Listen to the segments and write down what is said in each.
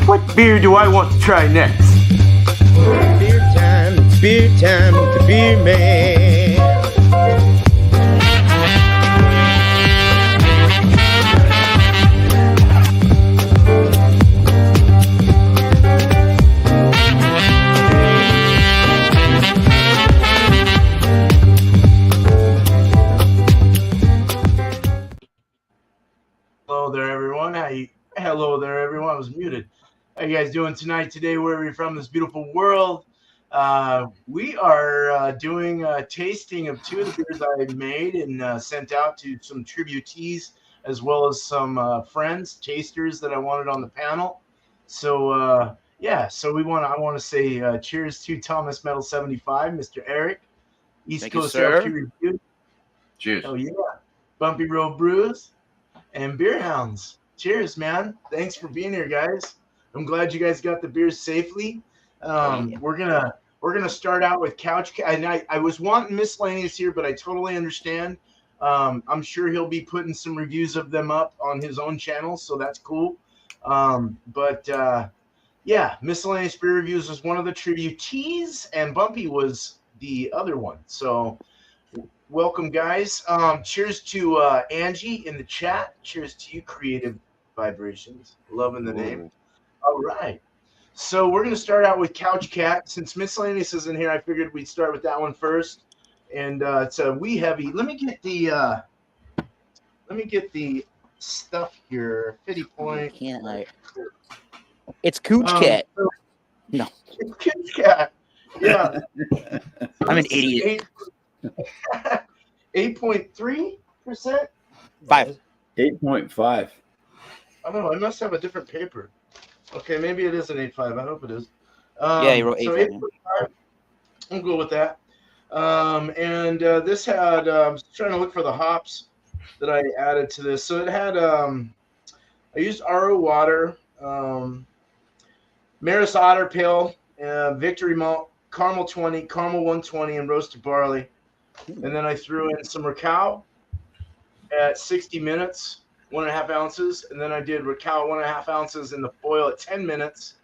What beer do I want to try next? Beer time with the beer man. Hello there, everyone. I was muted. How you guys doing tonight? Today, wherever you're from, this beautiful world, we are doing a tasting of two of the beers I made and sent out to some tributees as well as some friends, tasters that I wanted on the panel. So yeah, so I want to say cheers to Thomas Metal 75, Mr. Eric, East Thank Coast you, sir. LQ Review. Cheers. Oh yeah, Bumpy Road Brews and Beer Hounds. Cheers, man. Thanks for being here, guys. I'm glad you guys got the beers safely. We're gonna start out with Kouch. And I was wanting Miscellaneous here, but I totally understand. I'm sure he'll be putting some reviews of them up on his own channel, so that's cool. Yeah, Miscellaneous Beer Reviews was one of the tributees, and Bumpy was the other one. So welcome, guys. Cheers to Angie in the chat. Cheers to you, Creative Vibrations. Loving the name. All right. So we're going to start out with Kouch Cat. Since Miscellaneous isn't here, I figured we'd start with that one first. And it's a wee heavy. Let me get the stuff here. Fiddy point. Can't I? It's Kouch Cat. No. It's Kouch Cat. Yeah. I'm an idiot. 8.3%? 5. 8.5. I don't know. I must have a different paper. Okay, maybe it is an 8.5. I hope it is. Yeah, you wrote 8.5. So 8.5. I'm good with that. This had, I was trying to look for the hops that I added to this. So it had, I used RO water, Maris Otter Pale, Victory Malt, Caramel 20, Caramel 120, and roasted barley. And then I threw in some Racao at 60 minutes, 1.5 ounces. And then I did Racao 1.5 ounces in the foil at 10 minutes.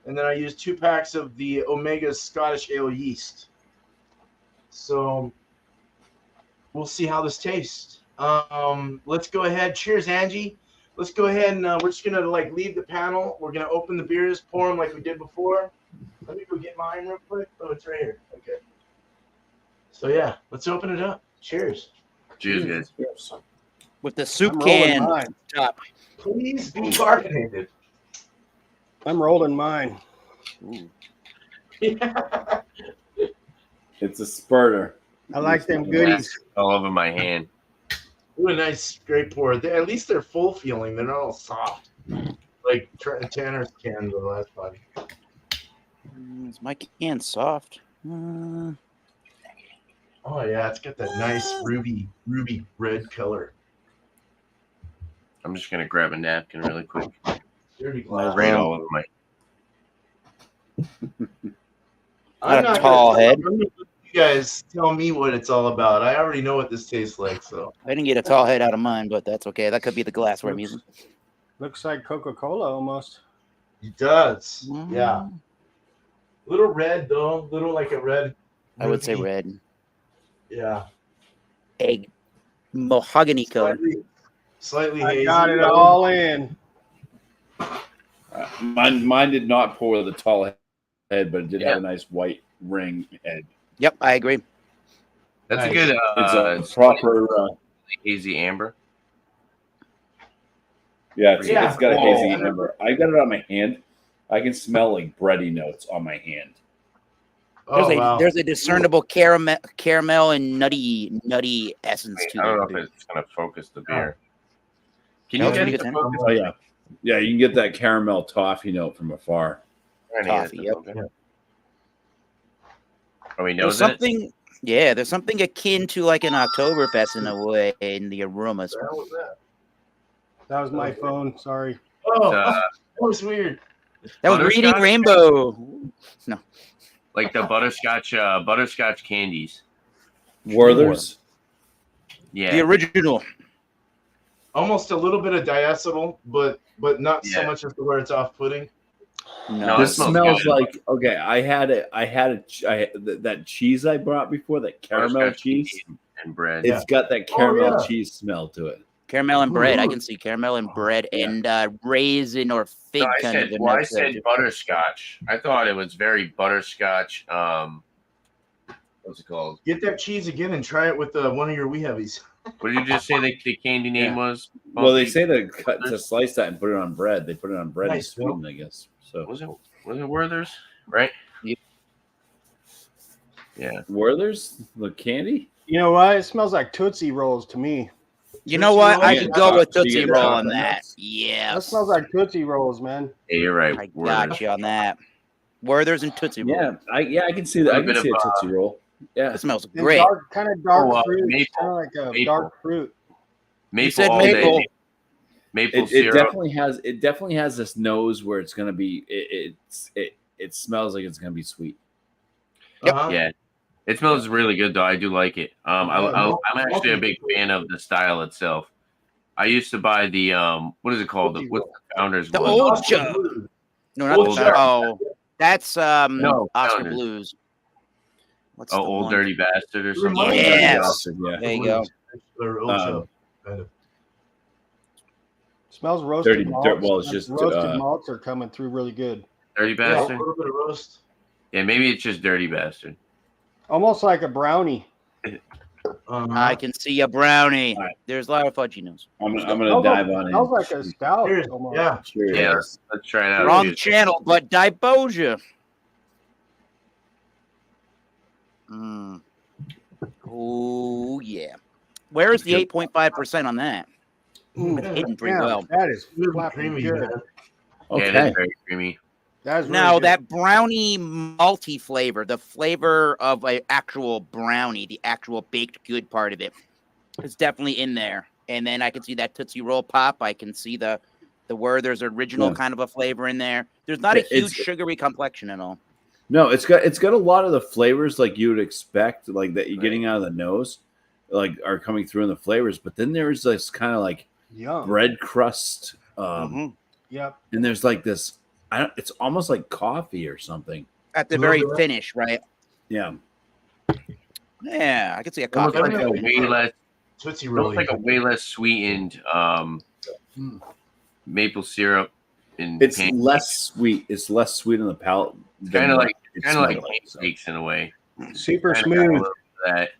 And then I used 2 packs of the Omega Scottish Ale yeast. So we'll see how this tastes. Let's go ahead. Cheers, Angie. Let's go ahead and we're just going to leave the panel. We're going to open the beers, pour them like we did before. Let me go get mine real quick. Oh, it's right here. Okay. So yeah, let's open it up. Cheers. Cheers, guys. Cheers. With the soup I'm can rolling mine. top. Please be carbonated. I'm rolling mine. Ooh. Yeah. It's a spurter. I like them goodies. All over my hand. Ooh, a nice straight pour. At least they're full feeling. They're not all soft. Like Tanner's can the last body. Is my can soft? Oh yeah, it's got that nice ruby red color. I'm just gonna grab a napkin really quick. Dirty I glass. ran all over my. I'm Not a tall head. I'm gonna let you guys tell me what it's all about. I already know what this tastes like, so. I didn't get a tall head out of mine, but that's okay. That could be the glassware I'm using. Looks like Coca-Cola almost. It does. Mm. Yeah. Little red though. Little like a red. I would say ruby. red. Yeah. Egg. Mahogany color. Slightly I hazy. got it all in. Mine did not pour the tall head, but it did Yeah. have a nice white ring head. Yep, I agree. That's Nice. a good It's a proper, hazy amber. yeah, Yeah. it's got a Oh. hazy amber. I got it on my hand. I can smell like bready notes on my hand. Oh, wow. There's a discernible caramel and nutty essence to I don't know it. if it's going to focus the beer. Can That you was get pretty it good, to Tanner. focus? Oh yeah, yeah. You can get that caramel toffee note from afar. Trying to get it Toffee, to yep. focus. Yeah. Oh, he There's knows it? something, yeah. There's something akin to like an Oktoberfest in a way in the aromas. What the hell was that? That was my phone. Sorry. Oh, Uh, that was weird. That was Butterscotch? Reading Rainbow. No, Like the butterscotch candies. Werther's. Yeah. the original. Almost a little bit of diacetyl, but not so Yeah. much as to where it's off-putting. No. This smells smells good. like okay. That cheese I brought before, that caramel Butterscotch cheese. and bread. It's got that caramel yeah. cheese smell to it. Caramel and bread. I can see caramel and bread Yeah. and raisin or fig No, I kind said, of. well, I said butterscotch. I thought it was very butterscotch. What's it called? Get that cheese again and try it with one of your wee heavies. What did you just say the candy name was? Well, they Bumpy? say to slice that and put it on bread. They put it on bread and Nice, Bill. sweeten, I guess. So Was it Werther's? Right? Yeah. Yeah. Werther's the candy. You know what? It smells like Tootsie Rolls to me. You know what? I Tootsie can Roll? go with So you Tootsie get Roll chocolate on that. nuts? Yeah. That smells like Tootsie Rolls, man. Yeah, you're right. I Werther's. got you on that. Werther's and Tootsie Roll. Yeah, I can see that. I Little can bit see a of, Tootsie Roll. Yeah, It smells And great. kind of dark fruit. maple. Kind of like a Maple. dark fruit. Maple said all maple. day. Maple it syrup. definitely has this nose where it's gonna be. It smells like it's gonna be sweet. Yep. Uh-huh. Yeah. It smells really good though. I do like it. I'm actually a big fan of the style itself. I used to buy the what is it called? What's the Founders The one? old chub. No, not Old the Chub. Oh, that's No, Oscar Founders. Blues. What's Oh, the Old one? Dirty Bastard or something. Reminds like me that. Yes. Yeah. There you go. Or old chub, kind of. Smells roasted Dirty- malts. well, it's just, roasted malts are coming through really good. Dirty Yeah, a Bastard. little bit of roast. Yeah, maybe it's just Dirty Bastard. Almost like a brownie. I can see a brownie. All right. There's a lot of fudgy notes. I'm gonna dive on Smells in. like a stout. Cheers. almost. Yeah. Cheers. Yeah, let's try it out. Wrong Cheers. channel, but Diboja. Oh yeah. Where is the 8.5% on that? It's hidden pretty Yeah, well. that is Really flapping creamy, good. man. Yeah, it Okay. is very creamy. That is really Now good. that brownie malty flavor, the flavor of an actual brownie, the actual baked good part of it, is definitely in there. And then I can see that Tootsie Roll pop. I can see the Werther's original Yeah. kind of a flavor in there. There's not a It's- huge sugary complexion at all. No, it's got a lot of the flavors like you would expect, like that you're getting out of the nose, like are coming through in the flavors. But then there's this kind of like Yum. bread crust, Yep. and there's like this. It's almost like coffee or something. At the A little very bit. finish, right? Yeah, Yeah, I can see a Almost coffee. like a way less, Tootsie almost Roll. like a way less sweetened maple syrup. it's less sweet. It's less sweet on the palate. Kind of like it kind of like smelled so. pancakes in a way. Super Kinda got a smooth. little bit of that.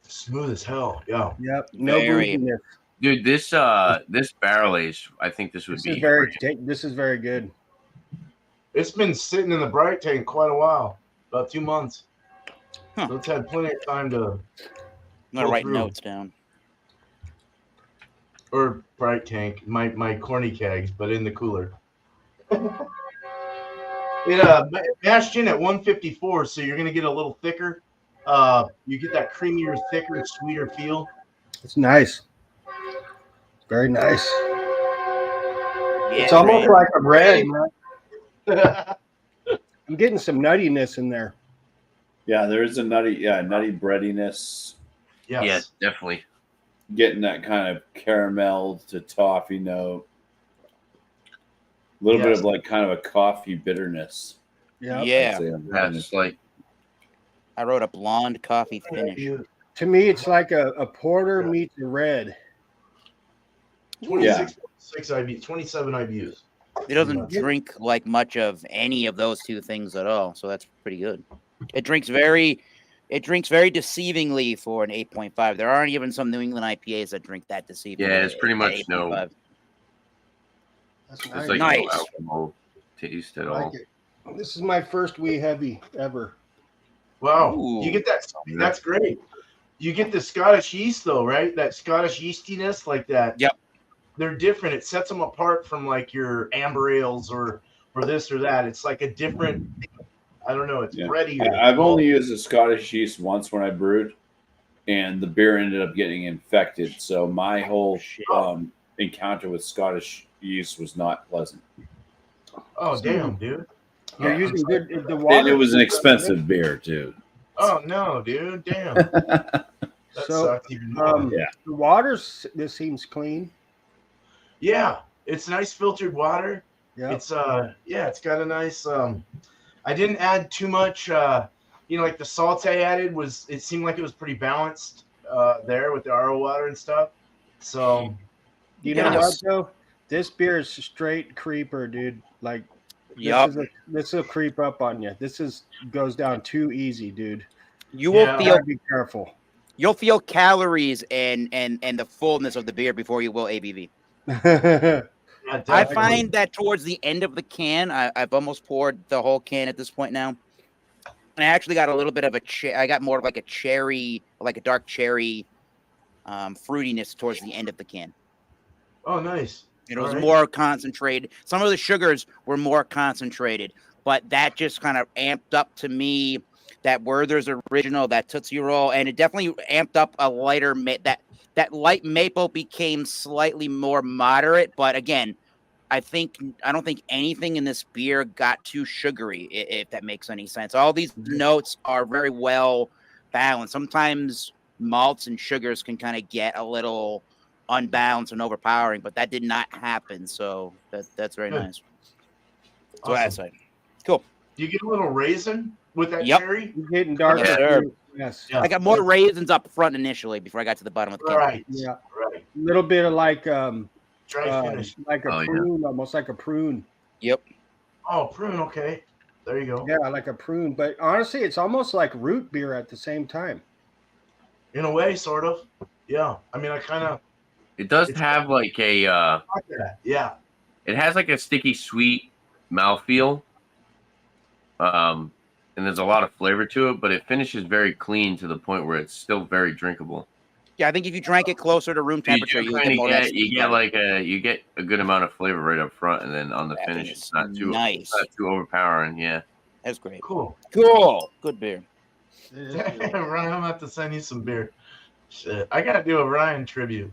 Smooth as hell. Yeah. Yep. No Very. booziness. Dude, this barrel age, I think this would This be is very. This is very good. It's been sitting in the bright tank quite a while, about 2 months. Huh. So it's had plenty of time to, I'm gonna Pull write through. notes down. or bright tank, my corny kegs, but in the cooler. It mashed in at 154, so you're gonna get a little thicker. You get that creamier, thicker, sweeter feel. It's nice. Very nice. Yeah, It's almost right. like a bread. Man. I'm getting some nuttiness in there. Yeah, there is a nutty breadiness. Yes. Yeah, definitely. Getting that kind of caramel to toffee note. A little bit Yes. of like kind of a coffee bitterness. Yeah. Yeah. I'd say on Yeah, that. just like I wrote a blonde coffee finish. To me, it's like a porter meets a red. 26 IBUs, 27 IBUs. It doesn't drink like much of any of those two things at all, so that's pretty good. It drinks very deceivingly for an 8.5. There aren't even some New England IPAs that drink that deceivingly. Yeah, it's pretty at much no- 8.5. That's it's nice. like Nice. no alcohol taste at I all. like it. This is my first wee heavy ever. Wow. Ooh. You get that. That's great. You get the Scottish yeast, though, right? That Scottish yeastiness, like that. Yep. They're different. It sets them apart from like your amber ales or this or that. It's like a different. I don't know. It's Yeah. breadier. I've only used a Scottish yeast once when I brewed, and the beer ended up getting infected. So my whole encounter with Scottish yeast was not pleasant. Oh damn, dude. You're Yeah. using good. The And water. it was an expensive beer too. Oh no, dude. Damn. That So, sucked even more. Yeah. The water. This seems clean. Yeah, it's nice filtered water. Yeah. It's it's got a nice I didn't add too much like the salt I added it seemed like it was pretty balanced there with the RO water and stuff. So You Yeah, know what this- though? This beer is straight creeper, dude. Like Yup. this will creep up on you. Goes down too easy, dude. You will Yeah. feel Gotta be careful. you'll feel calories and the fullness of the beer before you will ABV. yeah, I definitely. find that towards the end of the can, I've almost poured the whole can at this point now. And I actually got a little bit of I got more of like a cherry, like a dark cherry fruitiness towards the end of the can. Oh, nice. It was All right. more concentrated. Some of the sugars were more concentrated, but that just kind of amped up to me that Werther's Original, that Tootsie Roll, and it definitely amped up a lighter that light maple became slightly more moderate. But again, I don't think anything in this beer got too sugary, if that makes any sense. All these notes are very well balanced. Sometimes malts and sugars can kind of get a little unbalanced and overpowering, but that did not happen. So that's very Good. nice. That's what I Awesome. say. Cool. Do you get a little raisin with that Yep. cherry? You're getting darker. Yes, sir. too. Yes. Yeah. I got more raisins up front initially before I got to the bottom of the can. Right. Yeah. Right. A little bit of like Dry finish. like a Oh, yeah. prune, almost like a prune. Yep. Oh, prune. Okay. There you go. Yeah, like a prune. But honestly, it's almost like root beer at the same time. In a way, sort of. Yeah. I mean, I kind of It does It's- have like a like that. Yeah. it has like a sticky sweet mouthfeel. And there's a lot of flavor to it, but it finishes very clean to the point where it's still very drinkable. Yeah, I think if you drank it closer to room temperature, you would get more. get a good amount of flavor right up front, and then on the That finish, is it's not too nice. overpowering. Yeah. That's great. Cool. Cool. Good beer. Ryan, I'm gonna have to send you some beer. Shit, I gotta do a Ryan tribute.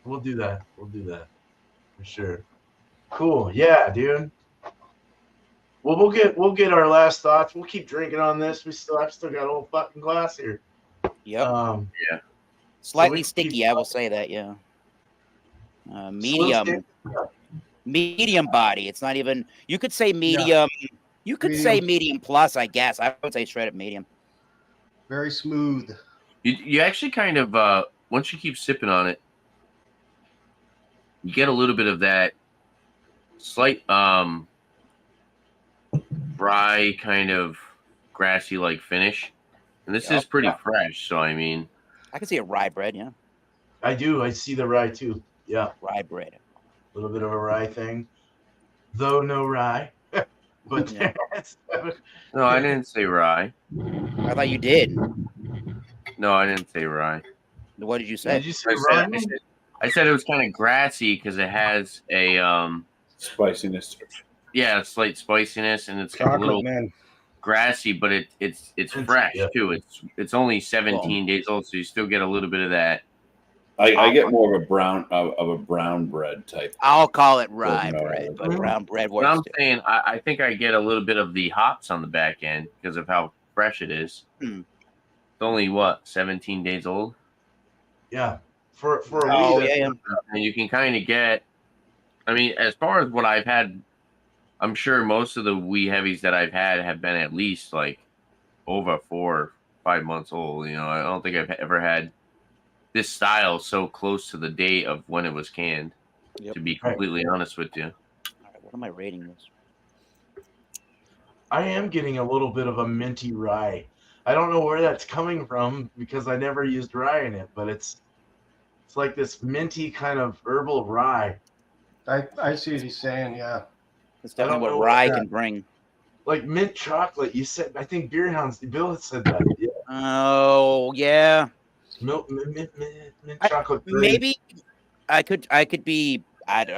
We'll do that. For sure. Cool. Yeah, dude. Well, we'll get our last thoughts. We'll keep drinking on this. I've still got a whole fucking glass here. Yep. Slightly we sticky, keep- I will say that. Yeah. Medium. Medium body. It's not even. You could say medium. You could say medium plus. I guess I would say straight up medium. Very smooth. You actually kind of once you keep sipping on it, you get a little bit of that slight dry kind of grassy like finish, and this is pretty fresh. So I mean, I can see a rye bread. Yeah, I do. I see the rye too. Yeah, rye bread. a little bit of a rye thing, though no rye. But Yeah. no, I didn't say rye. I thought you did. No, I didn't say rye. What did you say? Did you say I rye? said it was kind of grassy because it has a Spiciness. yeah, slight spiciness, and it's got a Chocolate little man. grassy, but it's fresh yeah. too. It's only 17 days old, so you still get a little bit of that. I get more of a brown bread type. I'll call it rye No. bread, but brown bread But I'm works. too. saying I think I get a little bit of the hops on the back end because of how fresh it is. Hmm. It's only what 17 days old, Yeah. For a Oh wee, yeah, and you can kind of get. I mean, as far as what I've had, I'm sure most of the wee heavies that I've had have been at least like over 4 or 5 months old. You know, I don't think I've ever had this style so close to the date of when it was canned. Yep. To be completely honest with you. All right, what am I rating this? I am getting a little bit of a minty rye. I don't know where that's coming from because I never used rye in it, but it's like this minty kind of herbal rye. I see what he's saying. Yeah. That's I don't definitely know what rye what- can bring. Like mint chocolate. You said, I think Beer Hounds, Bill had said that. Yeah. Oh yeah, Mint I- chocolate. maybe I could be.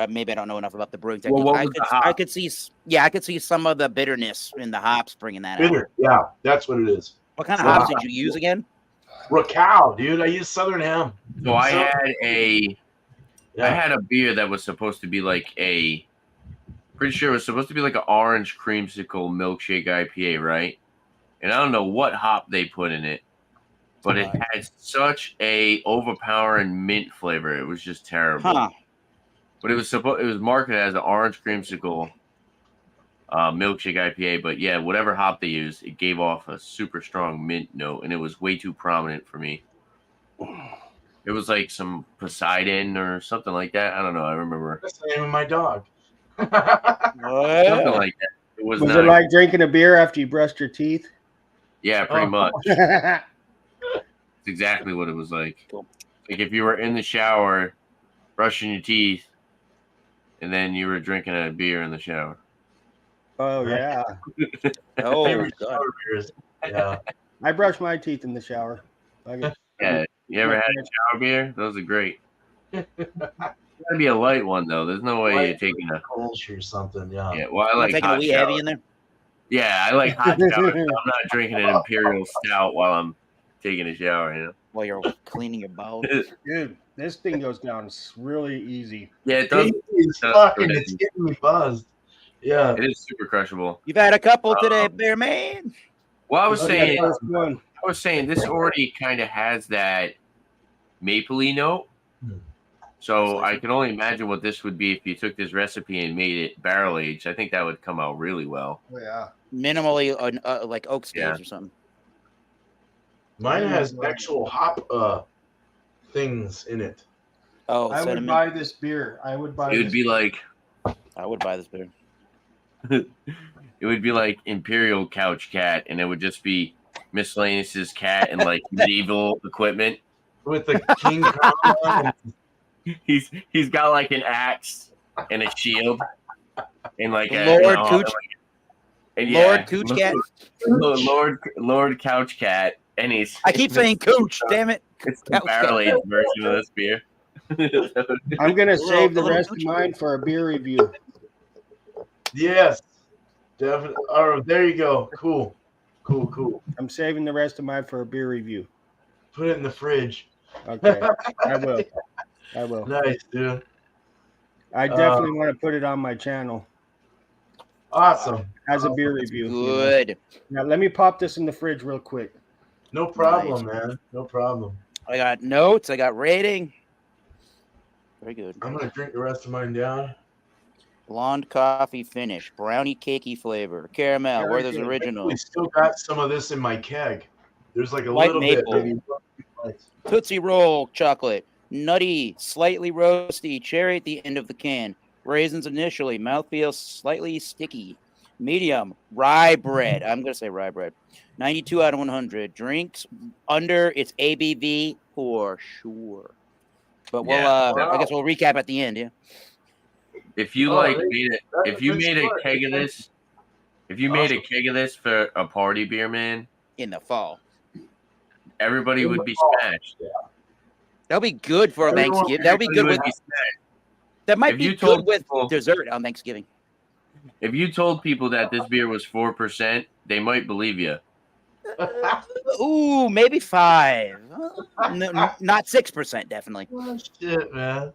Maybe I don't know enough about the brewing Well, technique. what I was could, the hop? I could see. Yeah, I could see some of the bitterness in the hops bringing that out. bitter. Yeah, that's what it is. What kind of Wow. hops did you use again? Racow, dude. I used Southern Ham. So I So- had I Yeah. had a beer that was supposed to be like pretty sure it was supposed to be like an orange creamsicle milkshake IPA, right? And I don't know what hop they put in it, but it had such a overpowering mint flavor. It was just terrible. Huh? But it was marketed as an orange creamsicle, milkshake IPA. But yeah, whatever hop they used, it gave off a super strong mint note, and it was way too prominent for me. It was like some Poseidon or something like that. I don't know. I remember That's the name of my dog. something like that. It was Was not. it like drinking a beer after you brushed your teeth? Yeah, pretty Oh. much. Oh, It's exactly what it was like. Cool. Like if you were in the shower, brushing your teeth, and then you were drinking a beer in the shower. yeah. Oh, Favorite God. sour beers. Yeah. I brush my teeth in the shower. Yeah, you ever had a shower beer? Those are great. It's gotta be a light one though. There's no way you're taking a. Kouch or something. Yeah. Yeah, well, I You like taking a hot wee shower. heavy in there? Yeah, I like hot showers. So I'm not drinking an imperial stout while I'm taking a shower. You know. While you're cleaning your bowels? Dude, this thing goes down really easy. Yeah, it does. It's That's fucking. good. It's getting me buzzed. Yeah. It is super crushable. You've had a couple today, beer man. Well, I was Okay, saying, first one. this already kind of has that mapley note. So I can only imagine what this would be if you took this recipe and made it barrel aged. I think that would come out really well. Oh, yeah. Minimally like oak staves Yeah. or something. Mine has actual hop things in it. Oh, I would cinnamon. buy this beer. I would buy It would this be like I would buy this beer. it would be like Imperial Couch Cat, and it would just be Miscellaneous cat and like medieval equipment. With the king crown. He's got like an axe and a shield and like Lord Kouch. and Lord Kouch Cat. Lord Couch Cat, and he's. I keep saying Kouch, damn it. It's the barrel aged version of this beer. I'm going to save the little rest of Kouch. mine for a beer review. Yes. Definitely. All right, there you go. Cool. I'm saving the rest of mine for a beer review. Put it in the fridge. Okay. I will. Nice, dude. I definitely want to put it on my channel Awesome. as a beer review. Good. Now, let me pop this in the fridge real quick. No problem, man. No problem. I got notes. I got rating. Very good. I'm gonna drink the rest of mine down. Blonde coffee finish. Brownie cakey flavor. Caramel. Where there's We original. still got some of this in my keg. There's like a White little maple. bit, maybe. Tootsie Roll chocolate. Nutty. Slightly roasty. Cherry at the end of the can. Raisins initially. Mouthfeel slightly sticky. Medium. Rye bread. I'm going to say rye bread. 92 out of 100. Drinks under its ABV for sure. But we'll, I guess we'll recap at the end, yeah? If you if you made a keg of this, keg of this for a party beer, man, In the fall. everybody would be smashed. That'll be good for Thanksgiving. That'll be good Everybody with. would be smashed. That might If be you good told with people- dessert on Thanksgiving. If you told people that this beer was 4%, they might believe you. Ooh, maybe 5. Not 6%, definitely. Oh, shit, man.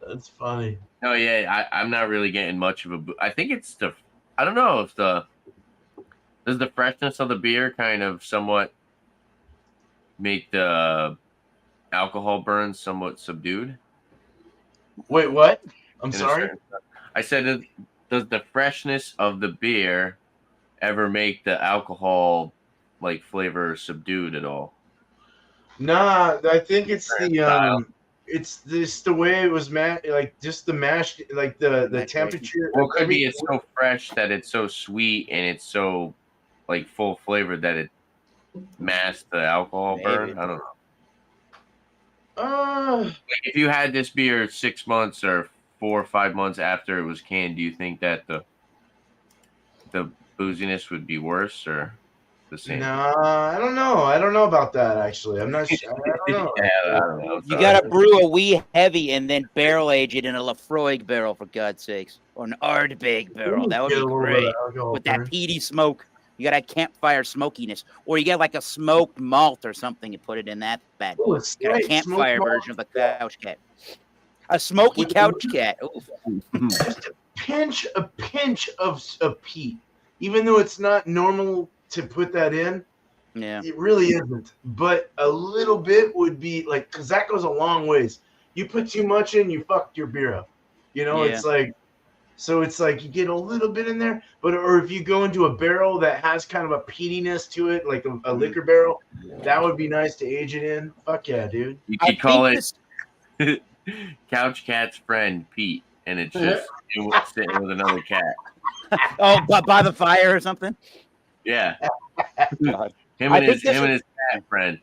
That's funny. No, yeah, I'm not really getting much of a. I think it's the. I don't know if does the freshness of the beer kind of somewhat make the alcohol burn somewhat subdued. Wait, what? I'm in a sorry. certain- I said, does the freshness of the beer ever make the alcohol like flavor subdued at all? Nah, I think it's Style. the it's this the way it was like just the mash, like the Maturation. temperature. Well, it could be it's so fresh that it's so sweet and it's so like full flavored that it masked the alcohol burn. Maybe. I don't know. Like if you had this beer 6 months or 4 or 5 months after it was canned, do you think that the booziness would be worse or the same? No, I don't know. I don't know about that actually. I'm not sure. I don't know. Yeah, I don't know. You got to brew a wee heavy and then barrel age it in a Lafroig barrel, for God's sakes. Or an Ardbeg barrel. That would Get be a little bit great. of alcohol With that burn. peaty smoke. You got a campfire smokiness. Or you get like a smoked malt or something and put it in that bad. Oh, it's Got a great. campfire Smoked version of the couch cat. A smoky couch cat. Ooh. pinch of peat, even though it's not normal to put that in. Yeah. It really isn't, but a little bit would be like, because that goes a long ways. You put too much in, you fucked your beer up. You know, Yeah. it's like, So it's like you get a little bit in there, or if you go into a barrel that has kind of a peatiness to it, like a liquor barrel, that would be nice to age it in. Fuck yeah, dude. You I could call think it this, Couch Cat's friend Pete, and it's just sitting with another cat. but by the fire or something. Yeah, God. him I and think his this him would- and his cat friend.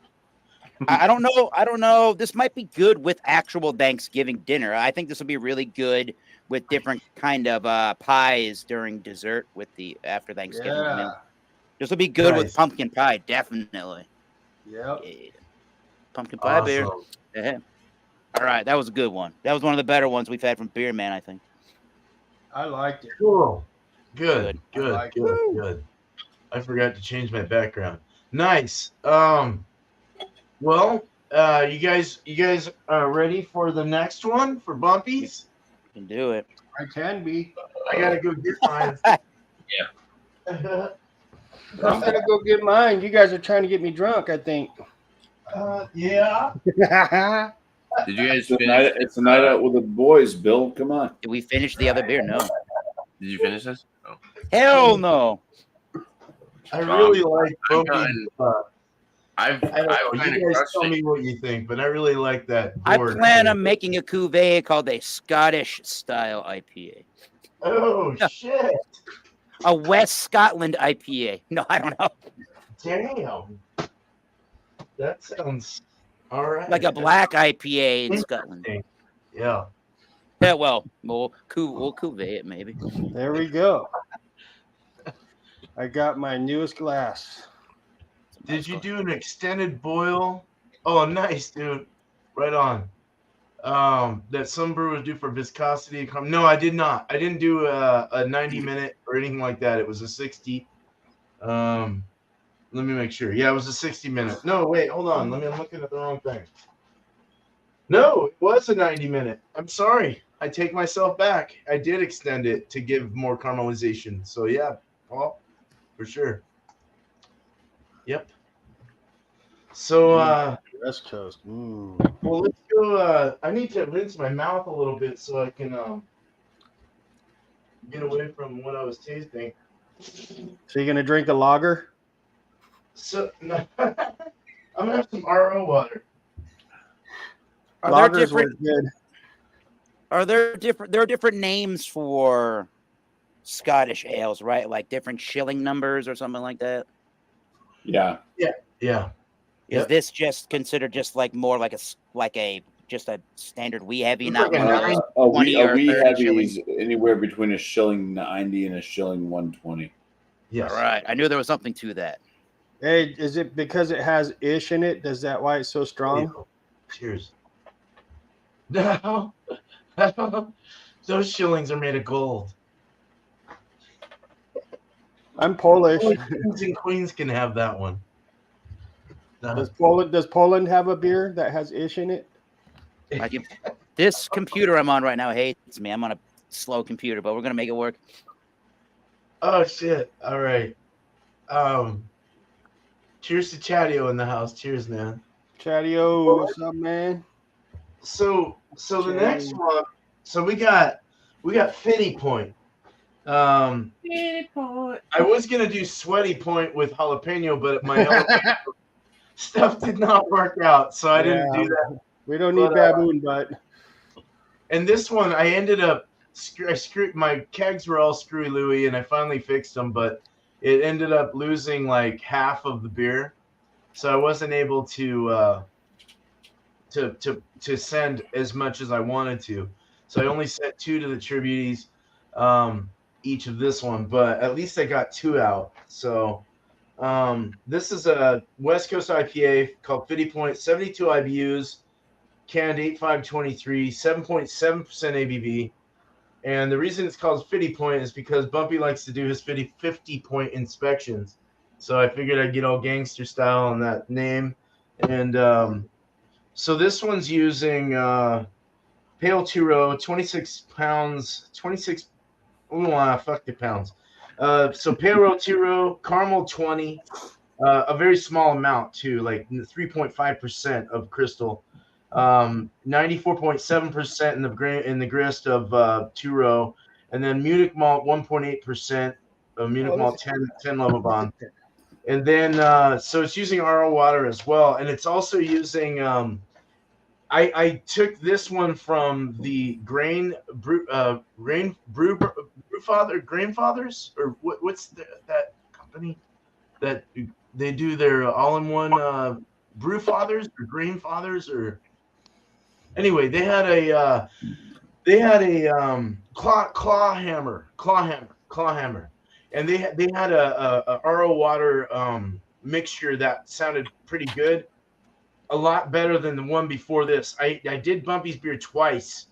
I don't know. I don't know. This might be good with actual Thanksgiving dinner. I think this would be really good with different kind of pies during dessert with the after Thanksgiving meal. This would be good with Nice. pumpkin pie, definitely. Yep. Yeah. Pumpkin pie beer. Awesome. Yeah. All right, that was a good one. That was one of the better ones we've had from Beer Man, I think. I liked it. Cool. Good. I like it. Good. I forgot to change my background. Nice. Well, you guys are ready for the next one for Bumpies? You can do it. I can be. I gotta go get mine. Yeah. I'm gonna go get mine. You guys are trying to get me drunk, I think. Yeah. Did you guys It's a finish? night, it's a night out with the boys, Bill. Come on. Did we finish the other beer? No. Did you finish this? Oh. Hell no. I really like I've Bumpies. gotten- I've I don't know. kind You of guys crushed tell it. me what you think, but I really like that. I gourd. plan on making a cuvee called a Scottish style IPA. Oh shit! A West Scotland IPA. No, I don't know. Damn. That sounds all right. Like a black IPA in Scotland. Yeah. Yeah, well, we'll cuvee it maybe. There we go. I got my newest glass. Did you do an extended boil? Oh, nice, dude. Right on. That some brewers do for viscosity. No, I did not. I didn't do a 90-minute or anything like that. It was a 60. Let me make sure. Yeah, it was a 60-minute. No, wait, hold on. I'm looking at the wrong thing. No, it was a 90-minute. I'm sorry. I take myself back. I did extend it to give more caramelization. So yeah, Paul, for sure. Yep. So West Coast. well, let's go. I need to rinse my mouth a little bit so I can get away from what I was tasting. So you're gonna drink a lager? So no, I'm gonna have some RO water. Are there Lagers were different? good. Are there different? There are different names for Scottish ales, right? Like different shilling numbers or something like that. Yeah. Yeah. Is Yep. this just considered just like more like just a standard wee heavy, It's not like a one of nine- those A 20 wee or 30 heavy shillings? is anywhere between a shilling 90 and a shilling 120. Yes. All right, I knew there was something to that. Hey, is it because it has ish in it? Does that why it's so strong? Cheers. No. Those shillings are made of gold. I'm Polish. Only kings and queens can have that one. Does Poland have a beer that has ish in it? I can, this computer I'm on right now hates me. I'm on a slow computer, but we're gonna make it work. Oh shit! All right. Cheers to Chatio in the house. Cheers, man. Chatio, what's up, man? So the next one. So we got Fiddy Point. I was gonna do Sweaty Point with jalapeno, but my jalapeno stuff did not work out, so I didn't do that. We don't need But, baboon butt. And this one, I ended up I screwed my kegs were all screwy Louie, and I finally fixed them, but it ended up losing like half of the beer, so I wasn't able to send as much as I wanted to. So I only sent 2 to the tributies, each of this one, but at least I got 2 out. So this is a West Coast IPA called Fiddy Point, 72 IBUs, canned 8.523, 7.7% ABV. And the reason it's called Fiddy Point is because Bumpy likes to do his 50 point inspections. So I figured I'd get all gangster style on that name. And so this one's using Pale Two Row, 26 pounds, 26. Fuck the pounds. So Pale Row Two Row, Caramel 20, a very small amount too, like 3.5% of crystal. 94.7% in the grist of Two Row, And then Munich malt 1.8% of Munich malt 10 level bond. And then so it's using RO water as well, and it's also using. I took this one from the Grain Grainfathers, or what's that company that they do their all-in-one Brew Fathers or Grain Fathers, or anyway, they had a claw hammer, and they had a RO water mixture that sounded pretty good, a lot better than the one before this. I did Bumpy's beer twice,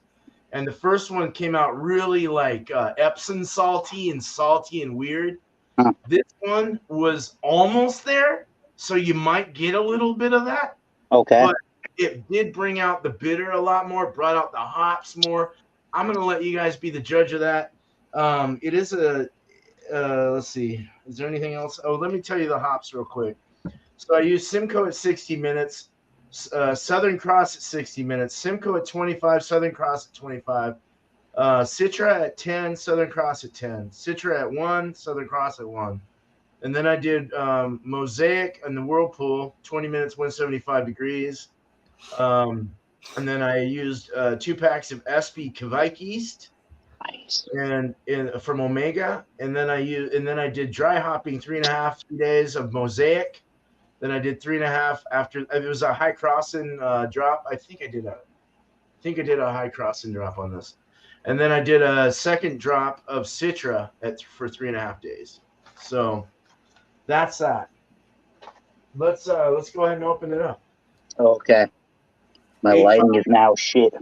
and the first one came out really like Epsom salty and weird. Huh. This one was almost there, so you might get a little bit of that. Okay. But it did bring out the bitter a lot more, brought out the hops more. I'm going to let you guys be the judge of that. It is a, let's see, is there anything else? Oh, let me tell you the hops real quick. So I use Simcoe at 60 minutes, Southern Cross at 60 minutes, Simcoe at 25, Southern Cross at 25, Citra at 10, Southern Cross at 10, Citra at 1, Southern Cross at 1. And then I did Mosaic and the Whirlpool, 20 minutes, 175 degrees. And then I used 2 packs of Espy Kvike East, Nice. and from Omega. And then I did dry hopping 3.5 days of Mosaic. Then I did 3.5 after. It was a high crossing drop. I think I did a high crossing drop on this. And then I did a second drop of Citra for 3.5 days. So that's that. Let's go ahead and open it up. Okay. My lighting is now shit.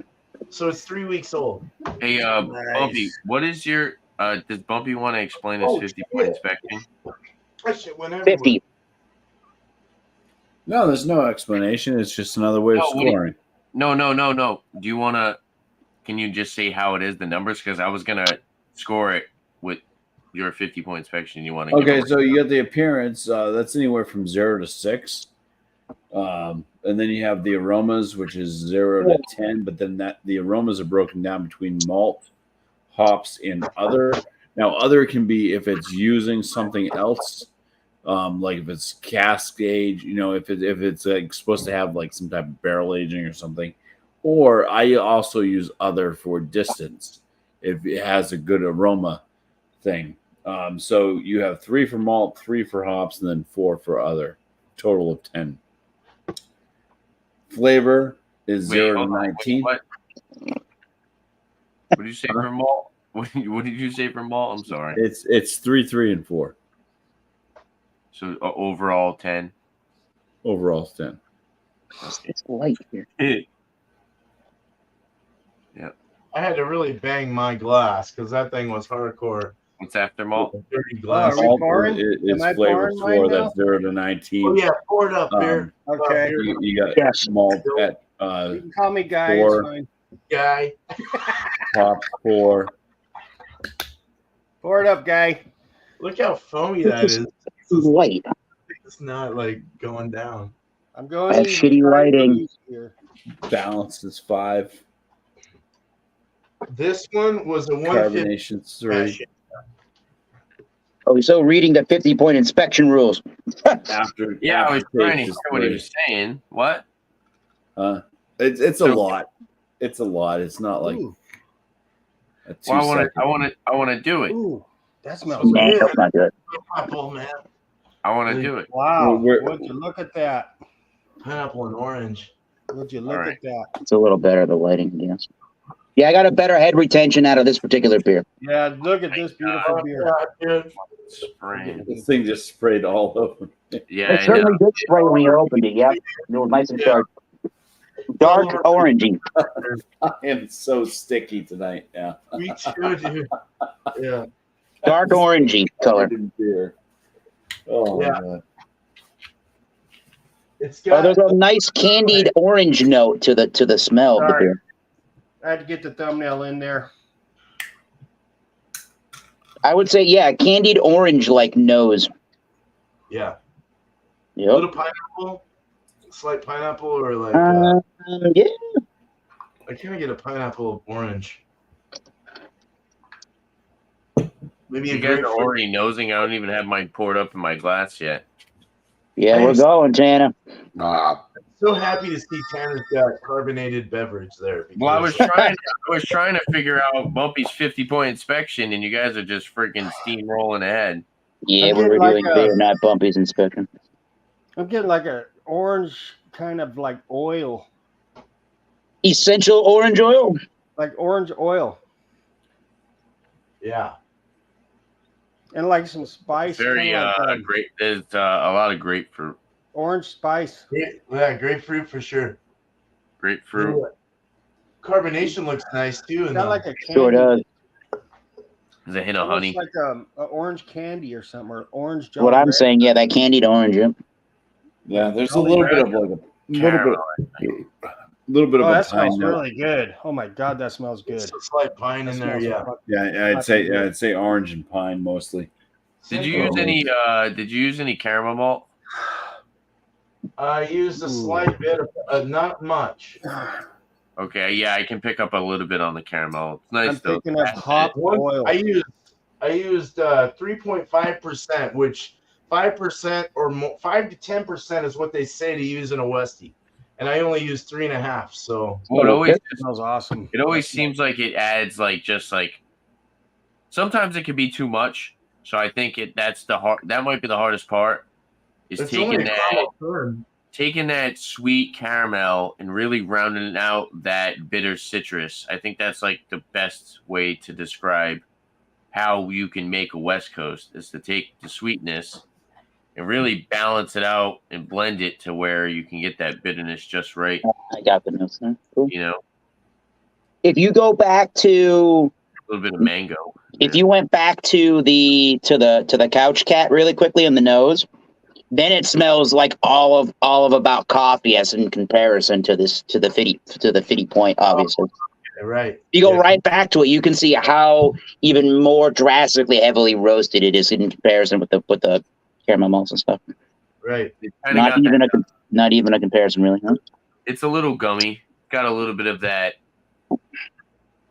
So it's 3 weeks old. Hey, Bumpy, what is your? Does Bumpy want to explain his 50-point inspection? That shit went everywhere. 50. No, there's no explanation. It's just another way of scoring. No. Do you want to? Can you just say how it is, the numbers? Because I was gonna score it with your 50-point inspection. You want to? Okay, so you get the appearance. That's anywhere from 0 to 6. And then you have the aromas, which is 0 to 10. But then the aromas are broken down between malt, hops, and other. Now, other can be if it's using something else, like if it's cask age. If it's like supposed to have like some type of barrel aging or something. Or I also use other for distance if it has a good aroma thing. So you have 3 for malt, 3 for hops, and then 4 for other. Total of 10. Flavor is 0 to 19. What did you say for malt? What did you say for malt? I'm sorry. It's 3, 3, and 4. So overall 10. Overall 10. It's light here. Yeah. I had to really bang my glass because that thing was hardcore. What's after malt? Dirty glass. Are we pouring? It's Am I flavor pouring 4. mine now? That's 0 to 19. Oh yeah, pour it up there. Okay. You got Yes. malt at You can call me Guy. 4. It's fine. Guy. hops 4. Pour it up, Guy. Look how foamy that is. Light. It's not like going down. I'm going. I have even shitty lighting. here. Balance is 5. This one was a 150. Carbonation 3. Oh, so reading the 50-point inspection rules. After Yeah, I was trying to taste hear is what he 3. was saying. What? It's a lot. It's a lot. It's not like Ooh, a 2 Well, second. I want to do it. ooh, that smells Man, good. that's not good. Pineapple, man. I want to do it. Wow. We're- Would you look at that? Pineapple and orange. Would you look All right. at that? It's a little better, the lighting, yes. Yeah, I got a better head retention out of this particular beer. Yeah, look at this beautiful beer. Yeah, dude. Spraying. This thing just sprayed all over. Yeah, It I certainly know. did spray when you opened it, yep. It was nice and dark. Dark orangey. I am so sticky tonight. Yeah. Me too, dude. Yeah. Dark orangey color. Beer. Oh, Yeah. my God. It's Oh, got there's a nice candied orange note to the smell of the Sorry. beer. I had to get the thumbnail in there. I would say, yeah, candied orange like nose. yeah. Yep. Little pineapple, slight pineapple, or like Yeah. I can't get a pineapple orange. Maybe You a guys are grapefruit. already nosing. I don't even have mine poured up in my glass yet. Yeah, I we're am going, Tanner. so happy to see Tanner's got carbonated beverage there. Well, I was because- trying to figure out Bumpy's 50-point inspection, and you guys are just freaking steamrolling ahead. Yeah, I'm we're getting like reviewing beer, not Bumpy's inspection. I'm getting like a orange kind of like oil, Essential orange oil. like orange oil, Yeah. and like some spice. Very kinda like, great. There's a lot of grapefruit. orange spice. Yeah, grapefruit for sure. Grapefruit. Yeah. Carbonation looks nice too. And Got like a candy. Sure does. There's a hint of Almost honey. like a orange candy or something, or orange. What Jolly I'm Rancher. saying, yeah, that candied orange. Yep. Yeah, there's a little bit of like a little bit Oh, of a that pine smells note. really good. Oh my god, that smells good. It's a slight pine in there. Yeah. Yeah, I'd say orange and pine mostly. Did you use any? Did you use any caramel malt? I used a slight bit of not much. Okay, yeah, I can pick up a little bit on the caramel. It's nice I'm though. thinking of hop oil. I used 3.5%, which 5% or more, 5 to 10% is what they say to use in a Westy, and I only use 3.5. So Well, It smells awesome. it always seems like it adds like sometimes it can be too much. So I think that might be the hardest part is it's only a caramel turn. taking that sweet caramel and really rounding out that bitter citrus. I think that's like the best way to describe how you can make a West Coast is to take the sweetness and really balance it out and blend it to where you can get that bitterness just right. I got the notes there. Cool. You know, If you go back to, a little bit of mango. if you went back to the Kouch cat really quickly on the nose, then it smells like all of about coffee as in comparison to the Fiddy point, obviously. Right. You go right back to it, you can see how even more drastically heavily roasted it is in comparison with the caramel malts and stuff. Right. Not even a comparison, really, huh? It's a little gummy. Got a little bit of that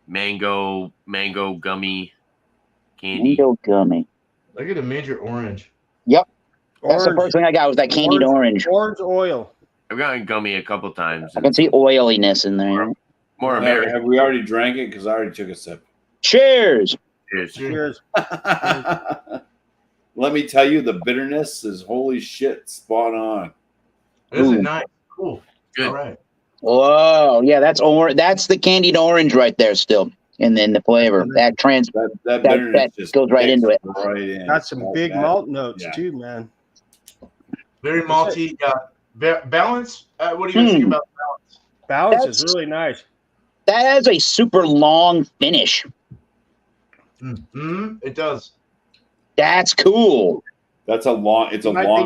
mango gummy candy. Mango gummy. I get a major orange. Yep. That's the Orange. first thing I got was that candied orange. Orange oil. I've gotten gummy a couple times. I can see oiliness in there. More American. Have we already drank it? Because I already took a sip. Cheers. Cheers. Let me tell you, the bitterness is holy shit, spot on. Is Ooh. it nice? Cool. Good. All right. Whoa, yeah, that's the candied orange right there still. And then the flavor. That Bitterness just goes right kicks into it. Right in. Got some big That- malt notes yeah. too, man. Very malty. Balance. What do you think about Balance That's- is really nice. That has a super long finish. It does. That's cool. It's a long think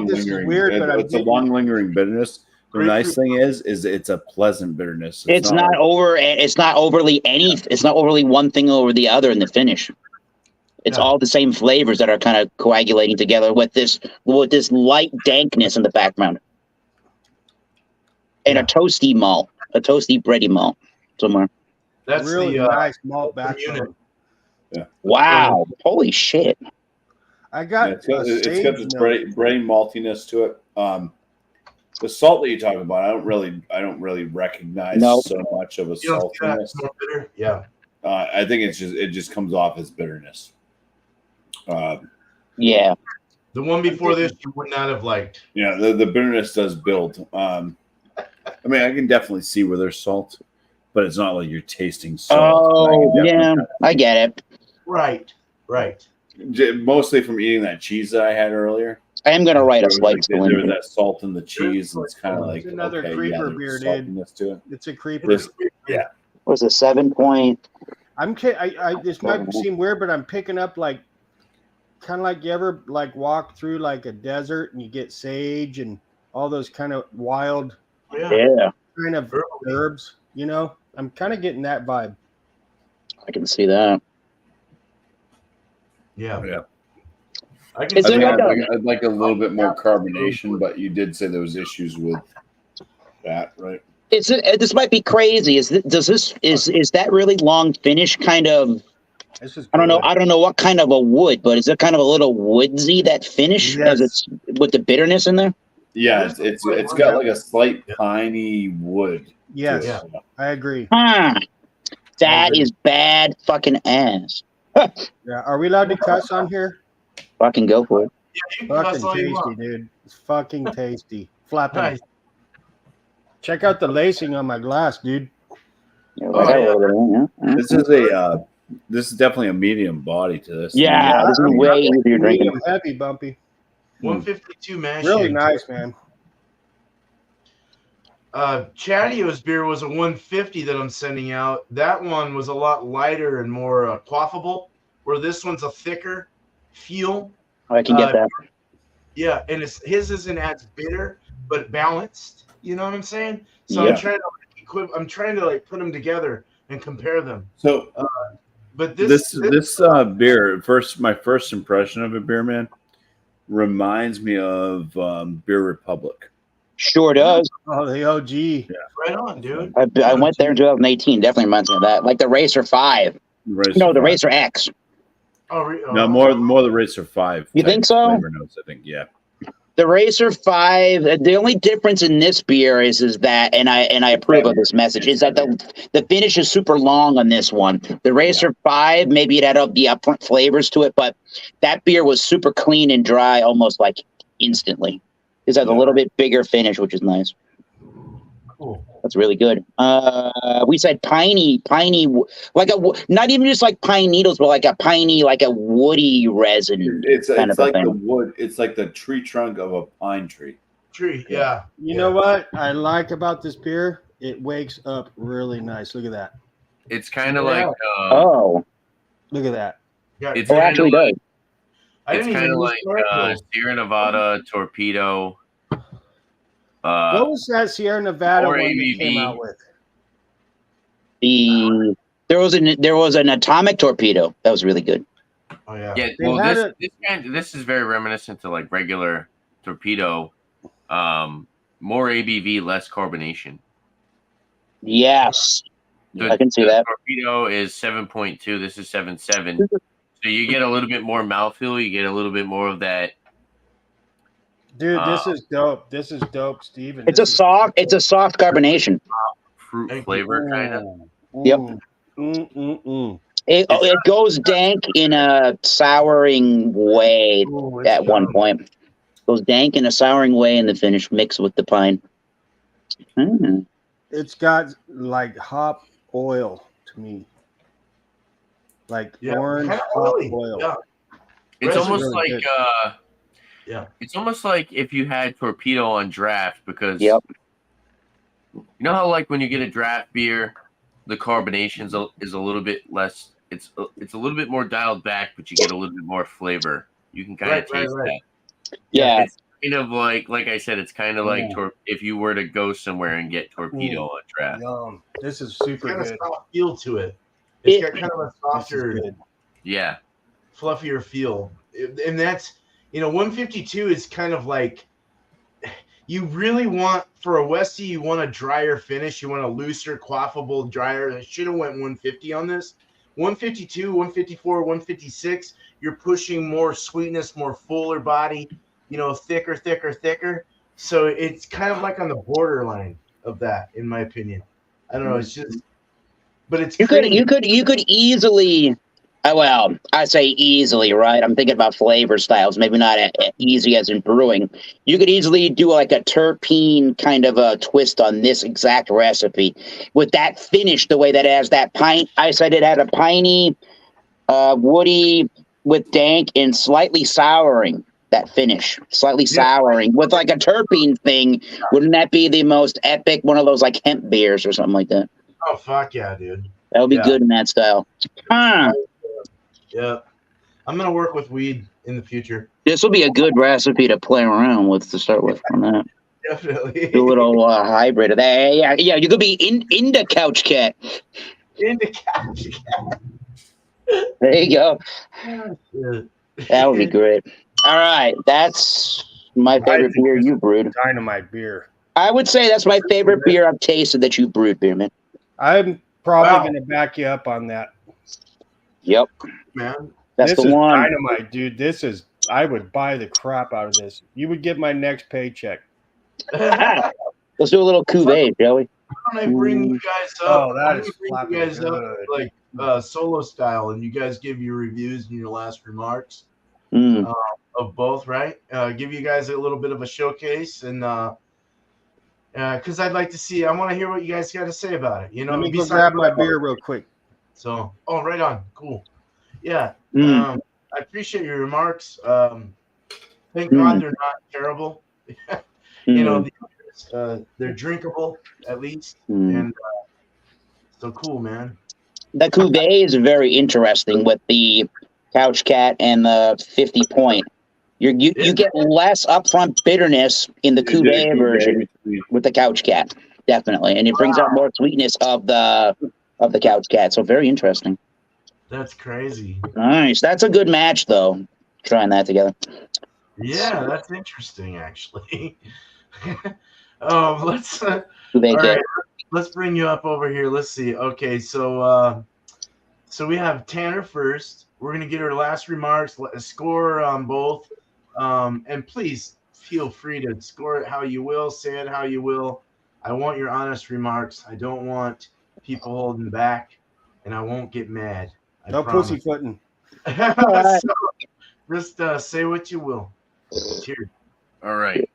this is lingering. weird, but I'm it's a getting- long lingering bitterness. The Grapefruit. nice thing is it's a pleasant bitterness. It's not overly one thing over the other in the finish. It's No. all the same flavors that are kind of coagulating together with this light dankness in the background. And a toasty bready malt somewhere. That's Really the nice malt community. background. Wow. Holy shit. I got it's got its sage notes. brain maltiness to it. The salt that you talk about, I don't really recognize Nope. so much of a You don't see that saltiness. more bitter? Yeah. I think it just comes off as bitterness. Yeah. The one before this you would not have liked. Yeah, the bitterness does build. I mean, I can definitely see where there's salt, but it's not like you're tasting salt. Oh, yeah. I get it. Right. Mostly from eating that cheese that I had earlier. I am going to write a There slight was spill that salt in the cheese, and it's kind of like It's another okay, creeper yeah, beer, there's dude. saltiness to it. It's a creeper. This- yeah, Was a 7 point. This might seem weird, but I'm picking up like kind of like you ever like walk through like a desert and you get sage and all those kind of wild Yeah. Yeah. kind of herbs, you know? I'm kind of getting that vibe. I can see that. Yeah. Yeah. I can Is I see there think that. I'd like a little bit more carbonation, but you did say there was issues with that, right? This might be crazy. Is that really long finish kind of This is. I don't know. good. I don't know what kind of a wood, but is it kind of a little woodsy that finish Yes. as it's with the bitterness in there? Yeah, it's got like a slight piney wood. Yes, Yeah. I agree. That agree. is bad fucking ass. Yeah, are we allowed to cuss on here? Fucking go for it. Yeah, you can cuss Fucking all you tasty, want. dude. It's fucking tasty. Flapping. Nice. Check out the lacing on my glass, dude. Yeah, Oh, I got a yeah. little bit of it, This is definitely a medium body to this. yeah, this is way easier drinking. Medium heavy, bumpy. 152 mash. Really shake. nice, man. Chatio's beer was a 150 that I'm sending out. That one was a lot lighter and more quaffable, where this one's a thicker feel. I can get that. Yeah, and his isn't as bitter, but balanced. You know what I'm saying? So Yeah. I'm trying to like put them together and compare them. So But this beer, my first impression of a beer, man, reminds me of Beer Republic. Sure does. Oh, the OG. Yeah. right on, dude. I went there in 2018. Definitely reminds me of that. Like the Racer 5. The Racer X. No, more the Racer 5. You think so? Flavor notes, I think, yeah. The Racer 5. The only difference in this beer is that, and I approve of this message, is that the finish is super long on this one. The Racer 5, maybe it had the upfront flavors to it, but that beer was super clean and dry, almost like instantly. It has a little bit bigger finish, which is nice. Cool. That's really good. We said piney, like not even just like pine needles, but like a piney, like a woody resin. It's kind of like thing. the wood. It's like the tree trunk of a pine tree. Yeah. You know what I like about this beer? It wakes up really nice. Look at that. It's kind of like Look at that. Yeah. it's It kind actually of like, does. I it's didn't kind even of use like snorkel. Sierra Nevada Torpedo. What was that Sierra Nevada or one ABV. that came out with? There was an atomic torpedo that was really good. Oh yeah. Yeah, They well, had this is very reminiscent to like regular torpedo. More ABV, less carbonation. Yes, I can see that. Torpedo is 7.2. This is 7.7. So you get a little bit more mouthfeel. You get a little bit more of that. Dude, this is dope. This is dope, Steven. It's a soft carbonation. Fruit flavor, kind of. Yep. It goes dank in a souring way at one point. It goes dank in a souring way in the finish, mixed with the pine. It's got like hop oil to me. Like orange hop oil. Yeah. It's Resin almost really like good. it's almost like if you had torpedo on draft, because Yep. you know how like when you get a draft beer, the carbonation is a little bit less. It's a little bit more dialed back, but you get a little bit more flavor. You can kind of taste that. Yeah. It's kind of like I said, it's kind of like if you were to go somewhere and get torpedo on draft. Yum. This is super Kind of good. soft feel to it. It's got kind of a This is softer, good. Yeah. fluffier feel, and that's 152 is kind of like you really want for a Westy. You want a drier finish. You want a looser, quaffable, drier. I should have went 150 on this. 152, 154, 156. You're pushing more sweetness, more fuller body. Thicker. So it's kind of like on the borderline of that, in my opinion. I don't know. It's just, but it's You could easily. Well, I say easily, right? I'm thinking about flavor styles, maybe not easy as in brewing. You could easily do like a terpene kind of a twist on this exact recipe with that finish, the way that it has that pine. I said it had a piney, woody with dank and slightly souring. That finish, slightly souring with like a terpene thing. Wouldn't that be the most epic one of those like hemp beers or something like that? Oh fuck yeah, dude. That would be good in that style. Yeah, I'm gonna work with weed in the future. This will be a good recipe to play around with to start with. On that, Definitely. do a little hybrid of that. Yeah. You could be into Kouch Cat. Into Kouch Cat. There you go. Yeah. That would be great. All right, that's my favorite beer you brewed. Dynamite beer. I would say that's my favorite beer I've tasted that you brewed, beer man. I'm probably going to back you up on that. Yep, man. that's This the is one. dynamite, dude. I would buy the crap out of this. You would get my next paycheck. Let's do a little cuvee, shall we? Why don't I bring you guys up? Oh, that Why don't is I bring flapping you guys up good. like solo style, and you guys give your reviews and your last remarks Mm. of both, right? Give you guys a little bit of a showcase, and because I'd like to see, I want to hear what you guys got to say about it. You know, Let me go besides grab my what I- beer real quick. So, oh, right on, cool. Yeah, Mm. I appreciate your remarks. Thank Mm. God they're not terrible. You know, Mm. they're drinkable at least, Mm. and so cool, man. The cuvee is very interesting with the Couch Cat and the 50 point. You get less upfront bitterness in the cuvee version with the Couch Cat, definitely, and it brings out more sweetness of the Couch Cat. So very interesting. That's crazy. Nice. That's a good match, though. Trying that together. Yeah, that's interesting, actually. Oh, let's Cuvee all kit. right. Let's bring you up over here. Let's see. Okay, so so we have Tanner first. We're gonna get her last remarks, a score on both, and please feel free to score it how you will, say it how you will. I want your honest remarks. I don't want people holding back, and I won't get mad. I No promise. pussyfooting. So, just say what you will. Cheers. All right.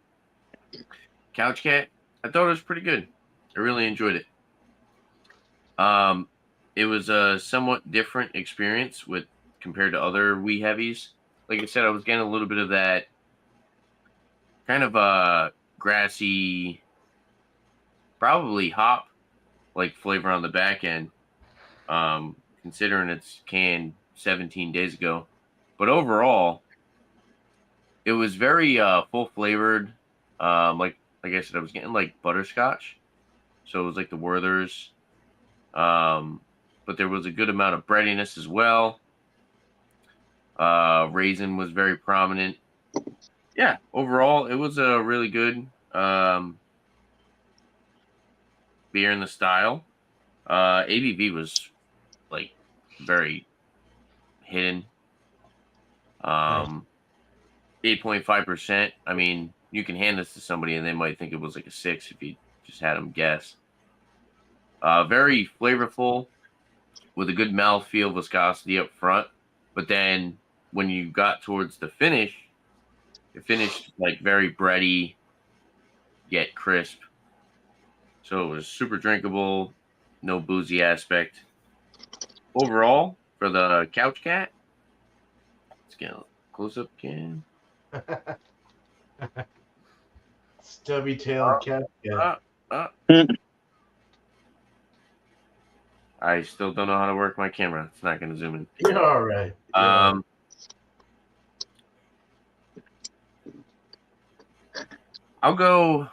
Couch Cat, I thought it was pretty good. I really enjoyed it. It was a somewhat different experience with compared to other wee heavies. Like I said, I was getting a little bit of that kind of grassy, probably hop like flavor on the back end. Considering it's canned 17 days ago, but overall, it was very full flavored. Like I said, I was getting like butterscotch, so it was like the Werther's. But there was a good amount of breadiness as well. Raisin was very prominent. Yeah, overall, it was a really good beer in the style. ABV was like very hidden. 8.5%. I mean, you can hand this to somebody and they might think it was like a 6 if you just had them guess. Very flavorful with a good mouthfeel, viscosity up front. But then when you got towards the finish, it finished like very bready yet crisp. So it was super drinkable, no boozy aspect. Overall, for the Couch Cat, let's get a close up again. Stubby tailed cat. Yeah. I still don't know how to work my camera. It's not going to zoom in. You're all right. I'll go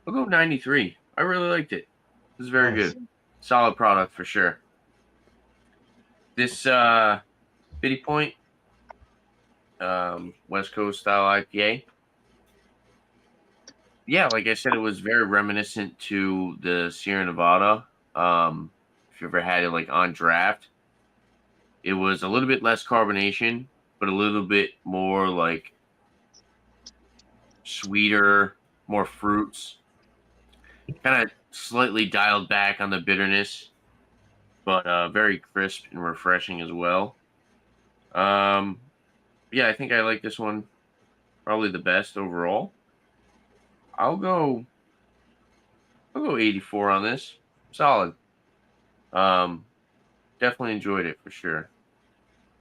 93. I really liked it. This is very Nice. good. Solid product for sure. This Fiddy Point West Coast style IPA. Yeah, like I said, it was very reminiscent to the Sierra Nevada. If you ever had it like on draft, it was a little bit less carbonation, but a little bit more like sweeter, more fruits. Kind of slightly dialed back on the bitterness, but very crisp and refreshing as well. Yeah, I think I like this one probably the best overall. I'll go 84 on this. Solid. Definitely enjoyed it for sure.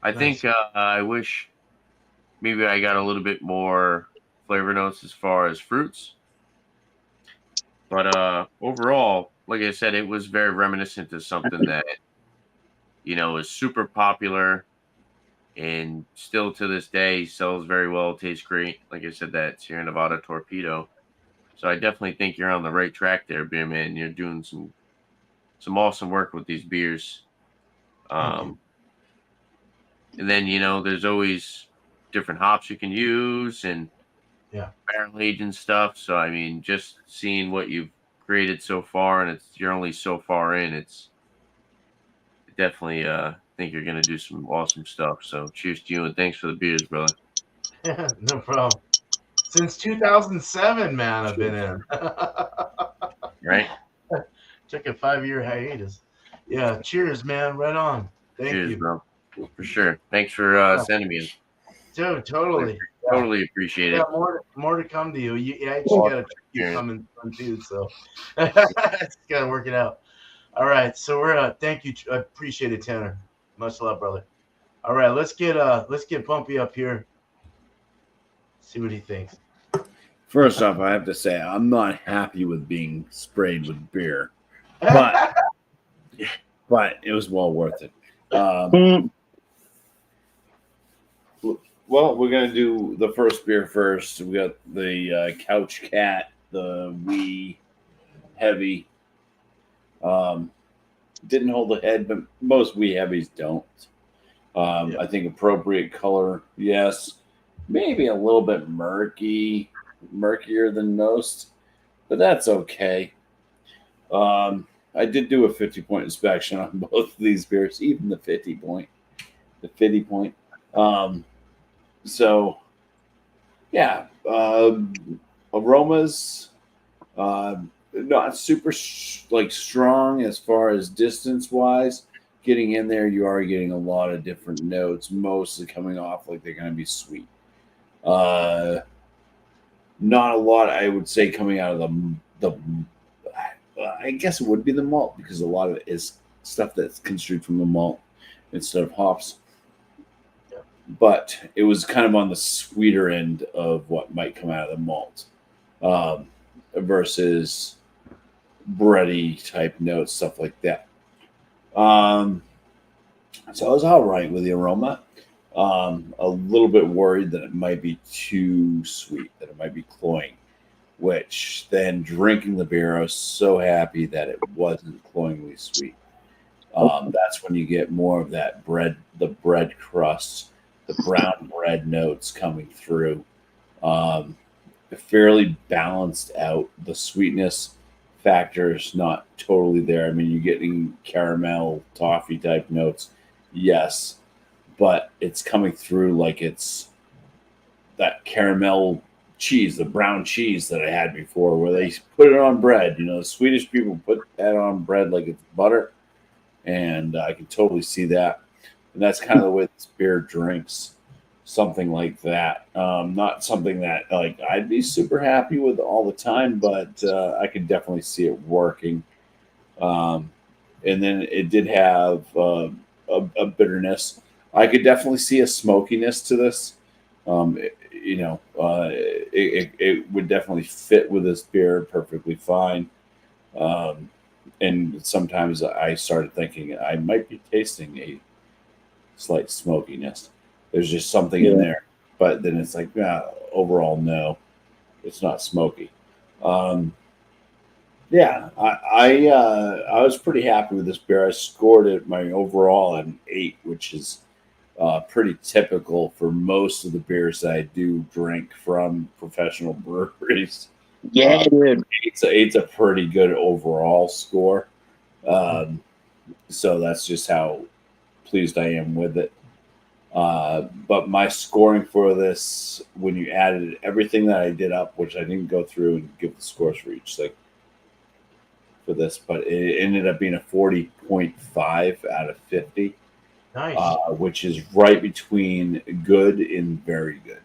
I Nice. think I wish maybe I got a little bit more flavor notes as far as fruits. But overall, like I said, it was very reminiscent of something that, is super popular and still to this day sells very well, tastes great. Like I said, that Sierra Nevada Torpedo. So I definitely think you're on the right track there, Beer Man. You're doing some awesome work with these beers. And then, there's always different hops you can use and barrel age and stuff. So, I mean, just seeing what you've created so far and you're only so far in, it's definitely think you're gonna do some awesome stuff. So cheers to you and thanks for the beers, brother. No problem. Since 2007, man, I've been in. Right? Took a 5-year hiatus. Yeah, cheers, man. Right on. Thank Cheers, you. bro. For sure. Thanks for sending me in. Dude, totally. Yeah. Totally appreciate it. More to come to you. You actually got a tribute coming soon too, so it's gotta work it out. All right, so we're thank you. I appreciate it, Tanner. Much love, brother. All right, let's get Bumpy up here. See what he thinks. First off, I have to say I'm not happy with being sprayed with beer, but it was well worth it. Well, we're gonna do the first beer first. We got the Kouch Cat, the wee heavy. Didn't hold the head, but most wee heavies don't. I think appropriate color, yes. Maybe a little bit murkier than most, but that's okay. I did do a 50-point inspection on both of these beers, even the 50 point. So, yeah, aromas, not super strong as far as distance wise. Getting in there, you are getting a lot of different notes, mostly coming off like they're going to be sweet. Not a lot, I would say, coming out of the I guess it would be the malt because a lot of it is stuff that's construed from the malt instead of hops. But it was kind of on the sweeter end of what might come out of the malt versus bready type notes, stuff like that. So I was all right with the aroma. A little bit worried that it might be too sweet, that it might be cloying, which then drinking the beer, I was so happy that it wasn't cloyingly sweet. That's when you get more of that bread, the bread crust, the brown bread notes coming through. Fairly balanced out. The sweetness factor is not totally there. I mean, you're getting caramel, toffee type notes, yes, but it's coming through like it's that caramel cheese, the brown cheese that I had before, where they put it on bread. You know, the Swedish people put that on bread like it's butter, and I can totally see that. And that's kind of the way this beer drinks, something like that. Not something that like I'd be super happy with all the time, but I could definitely see it working. And then it did have a bitterness. I could definitely see a smokiness to this. It would definitely fit with this beer perfectly fine. And sometimes I started thinking I might be tasting a slight smokiness. There's just something in there, but then it's like, overall, no, it's not smoky. I was pretty happy with this beer. I scored it my overall an 8, which is pretty typical for most of the beers that I do drink from professional breweries. Yeah, dude. Eight's a pretty good overall score. So that's just how pleased I am with it. But my scoring for this, when you added everything that I did up, which I didn't go through and give the scores for each thing for this, but it ended up being a 40.5 out of 50. Nice. Which is right between good and very good.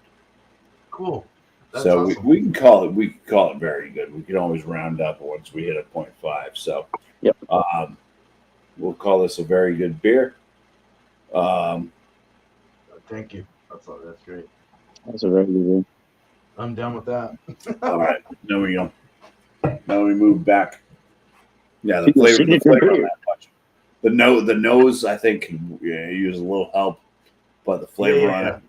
Cool. That's so awesome. we can call it very good. We can always round up once we hit a 0.5. So yep. We'll call this a very good beer. Thank you. That's great. That's a very good beer. I'm done with that. All right. Now we go. Now we move back. Yeah, the flavor on that much. The nose, I think, can use a little help, but the flavor on it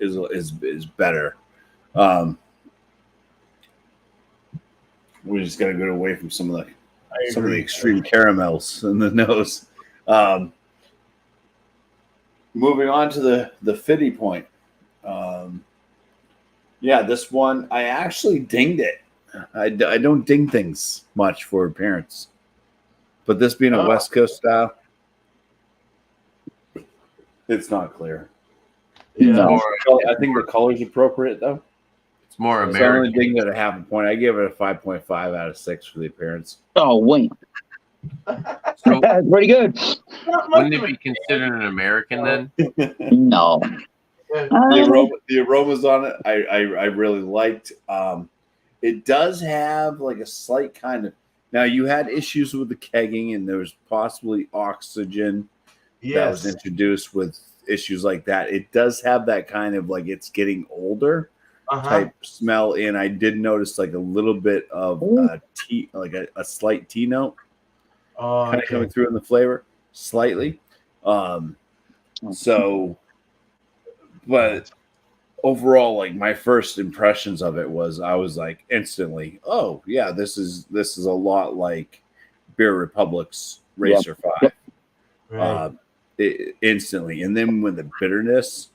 is better. We're just gonna go away from some of the extreme caramels in the nose. Moving on to the Fiddy point. This one I actually dinged it. I don't ding things much for appearance, but this being a West Coast style, It's not clear. Yeah. No. I think the color's appropriate though. It's more It's the only American. thing that I have a point. I gave it a 5.5 out of 6 for the appearance. Oh, wait. So Pretty good. wouldn't it be considered an American then? No. The aromas on it, I really liked. It does have like a slight kind of. Now you had issues with the kegging, and there was possibly oxygen that was introduced with issues like that. It does have that kind of like it's getting older type smell, and I did notice like a little bit of tea, like a slight tea note, kind of coming through in the flavor, slightly. So, but overall, like my first impressions of it was, I was like instantly, oh yeah, this is a lot like Beer Republic's Racer 5. Right. Instantly, and then when that bitterness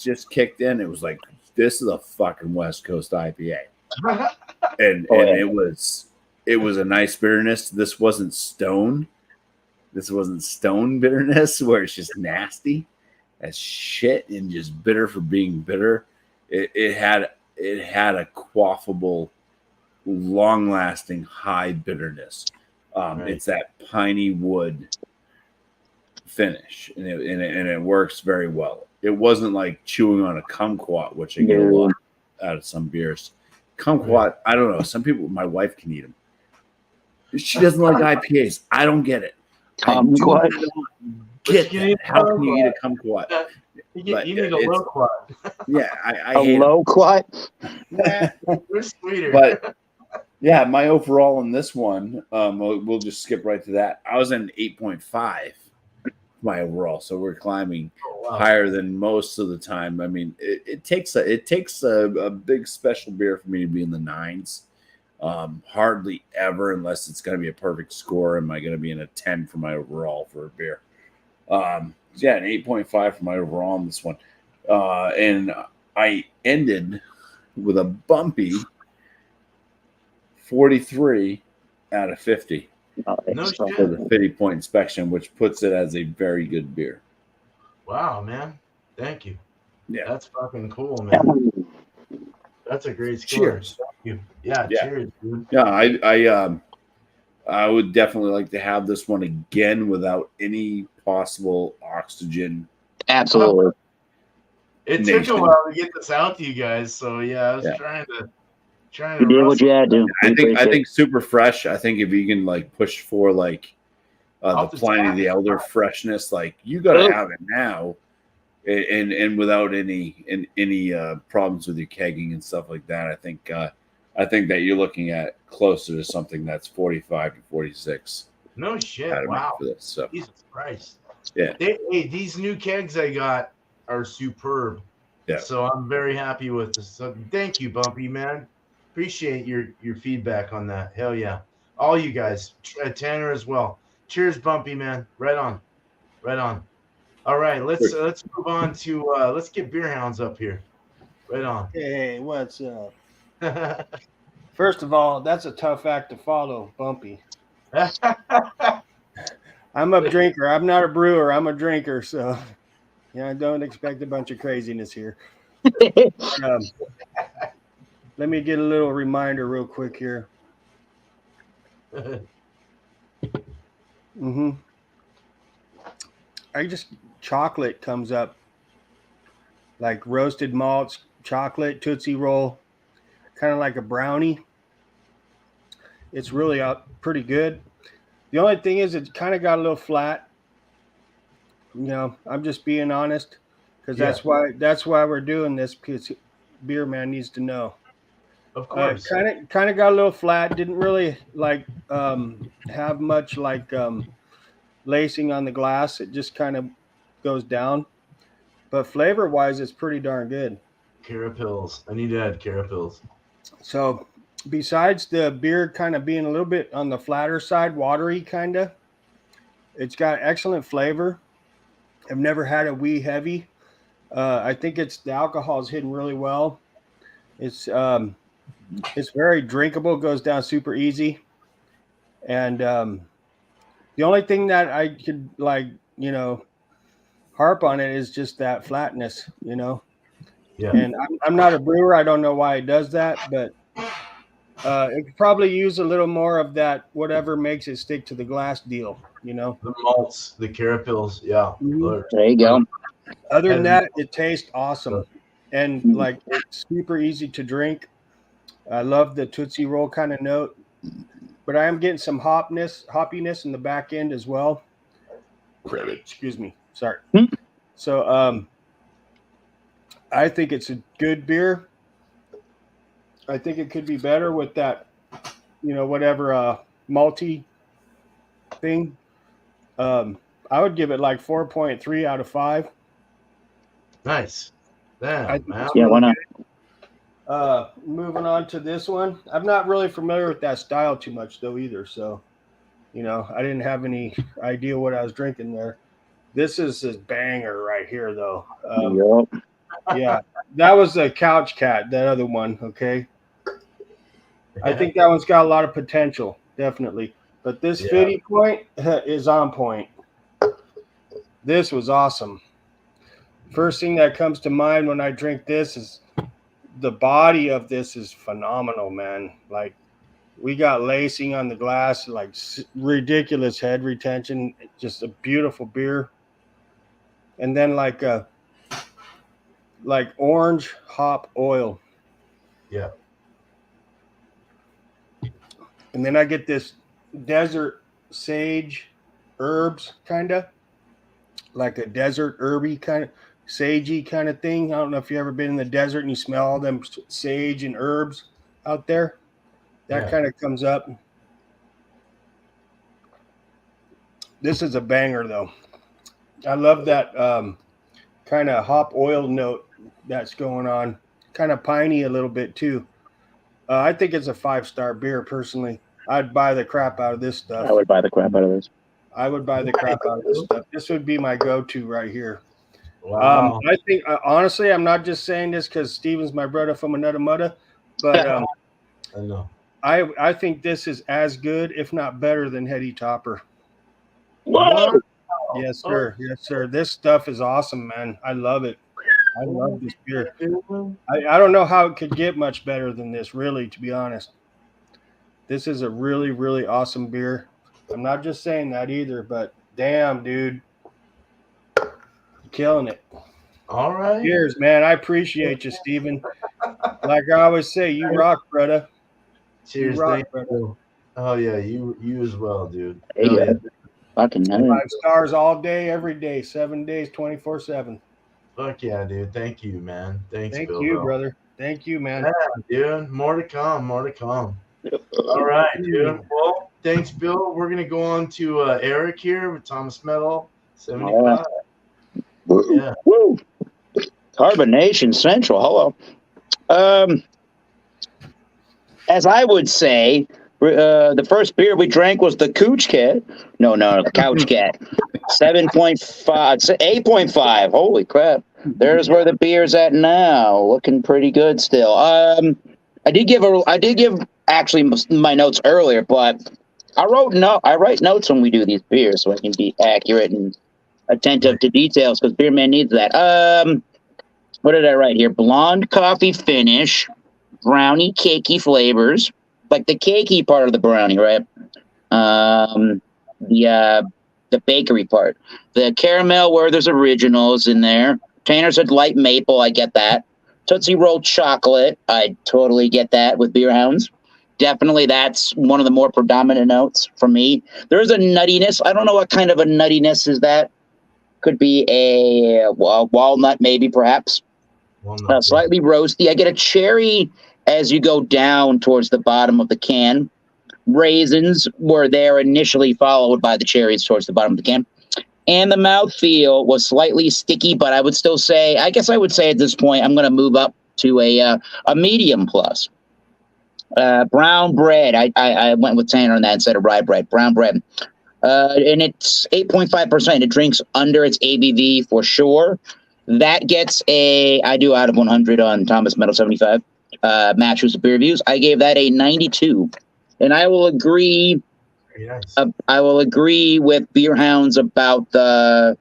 just kicked in, it was like, this is a fucking West Coast IPA, and it was a nice bitterness. This wasn't stone bitterness where it's just nasty as shit and just bitter for being bitter. It had a quaffable, long lasting high bitterness. It's that piney wood finish, and it works very well. It wasn't like chewing on a kumquat, which I get a lot out of some beers. Kumquat, I don't know. Some people, my wife can eat them. She doesn't like IPAs. I don't get it. Kumquat. Get that. How can you eat a kumquat? You need a low quad. Yeah, I A hate low quat. We're sweeter. But yeah, my overall on this one, we'll just skip right to that. I was in 8.5. My overall, so we're climbing higher than most of the time. I mean, it takes a big special beer for me to be in the 9s. Hardly ever, unless it's going to be a perfect score. Am I going to be in a 10 for my overall for a beer? Yeah, an 8.5 for my overall on this one, and I ended with a bumpy 43 out of 50. No For shit. the Fiddy point inspection, which puts it as a very good beer. Wow, man. Thank you. Yeah. That's fucking cool, man. That's a great score. Cheers. Thank you. Yeah, cheers, dude. Yeah, I would definitely like to have this one again without any possible oxygen. Absolutely. It took a while to get this out to you guys, so yeah, I was trying to You did what you had to. I think super fresh. I think if you can like push for like the Pliny the Elder freshness, like you got to have it now, and without any problems with your kegging and stuff like that. I think that you're looking at closer to something that's 45 to 46. No shit. Wow. For this, so. Jesus Christ. Yeah. Hey, these new kegs I got are superb. Yeah. So I'm very happy with this. So thank you, Bumpy, man. Appreciate your feedback on that. Hell yeah. All you guys. Tanner as well. Cheers, Bumpy, man. Right on. All right, let's move on to let's get Beer Hounds up here. Right on. Hey, what's up? First of all, that's a tough act to follow, Bumpy. I'm a drinker. I'm not a brewer. I'm a drinker. So, I don't expect a bunch of craziness here. Let me get a little reminder real quick here. Chocolate comes up like roasted malts, chocolate, Tootsie Roll, kind of like a brownie. It's really pretty good. The only thing is it's kind of got a little flat. I'm just being honest because that's why we're doing this, because Beer Man needs to know. Of course. Kind of got a little flat. Didn't really have much lacing on the glass. It just kind of goes down. But flavor wise, it's pretty darn good. Carapils. I need to add Carapils. So besides the beer kind of being a little bit on the flatter side, watery kind of, it's got excellent flavor. I've never had a wee heavy. I think the alcohol is hidden really well. It's very drinkable, goes down super easy. And the only thing that I could harp on it is just that flatness, you know. Yeah. And I'm not a brewer. I don't know why it does that, but it could probably use a little more of that, whatever makes it stick to the glass deal, you know. The malts, the carapils, yeah. Mhm. There you go. Other than that, it tastes awesome. And Mhm. like it's super easy to drink. I love the Tootsie Roll kind of note, but I am getting some hoppiness in the back end as well. Excuse me. Sorry. Hmm. So I think it's a good beer. I think it could be better with that, you know, whatever malty thing. I would give it like 4.3 out of 5. Nice. I Damn, think man. it's Yeah, why really not? good. Moving on to this one. I'm not really familiar with that style too much though either. So, you know, I didn't have any idea what I was drinking there. This is a banger right here though. Yup. Yeah, that was the Couch Cat, that other one. Okay. I think that one's got a lot of potential, definitely. But this Yeah. Fiddy point is on point. This was awesome. First thing that comes to mind when I drink this is the body of this is phenomenal, man. Like we got lacing on the glass, like ridiculous head retention. Just a beautiful beer. And then like orange hop oil. Yeah. And then I get this desert sage herbs, kind of like a desert herby kind of sagey kind of thing. I don't know if you've ever been in the desert and you smell all them sage and herbs out there. That Yeah. kind of comes up. This is a banger though. I love that kind of hop oil note that's going on. Kind of piney a little bit too. I think it's a 5-star beer personally. I'd buy the crap out of this stuff. I would buy the crap out of this. I would buy the crap out of this stuff. This would be my go-to right here. Wow. I think honestly, I'm not just saying this because Steven's my brother from another mother, but I know. I think this is as good, if not better, than Heady Topper. Whoa! Yes, sir. Yes, sir. This stuff is awesome, man. I love it. I love this beer. I don't know how it could get much better than this, really, to be honest. This is a really, really awesome beer. I'm not just saying that either, but damn, dude. Killing it. All right. Cheers, man. I appreciate you, Steven. Like I always say, you rock, brother. Cheers. You rock, Thank brother. you. Oh yeah, you as well, dude. There you Hell go. Fucking hell. 5 stars all day, every day, 7 days, 24/7. Fuck yeah, dude. Thank you, man. Thanks, Thank Bill. you, brother. Thank you, man. Yeah, dude. More to come. More to come. All right, dude. Well, thanks, Bill. We're gonna go on to Eric here with Thomas Metal 75. Woo. Yeah. Woo. Carbonation Central. Hello. As I would say, the first beer we drank was the Kouch Cat. No, the Couch Cat. 7.5, 8.5. Holy crap. There's where the beer's at now. Looking pretty good still. I did give actually my notes earlier, but I write notes when we do these beers so I can be accurate and attentive to details because Beer Man needs that. What did I write here? Blonde coffee finish, brownie cakey flavors, like the cakey part of the brownie, right? The bakery part, the caramel where there's originals in there. Tanner said light maple. I get that. Tootsie Roll chocolate. I totally get that with Beer Hounds. Definitely, that's one of the more predominant notes for me. There is a nuttiness. I don't know what kind of a nuttiness is that. Could be a walnut, maybe, perhaps. Slightly roasty. I get a cherry as you go down towards the bottom of the can. Raisins were there initially, followed by the cherries towards the bottom of the can. And the mouthfeel was slightly sticky, but I would still say, I guess I would say at this point, I'm going to move up to a medium plus. Brown bread. I went with Tanner on that instead of rye bread. Brown bread. And it's 8.5%. It drinks under its ABV for sure. That gets I do out of 100 on Thomas Metal 75. Matches the beer reviews. I gave that a 92. And I will agree. Very nice. I will agree with Beer Hounds about the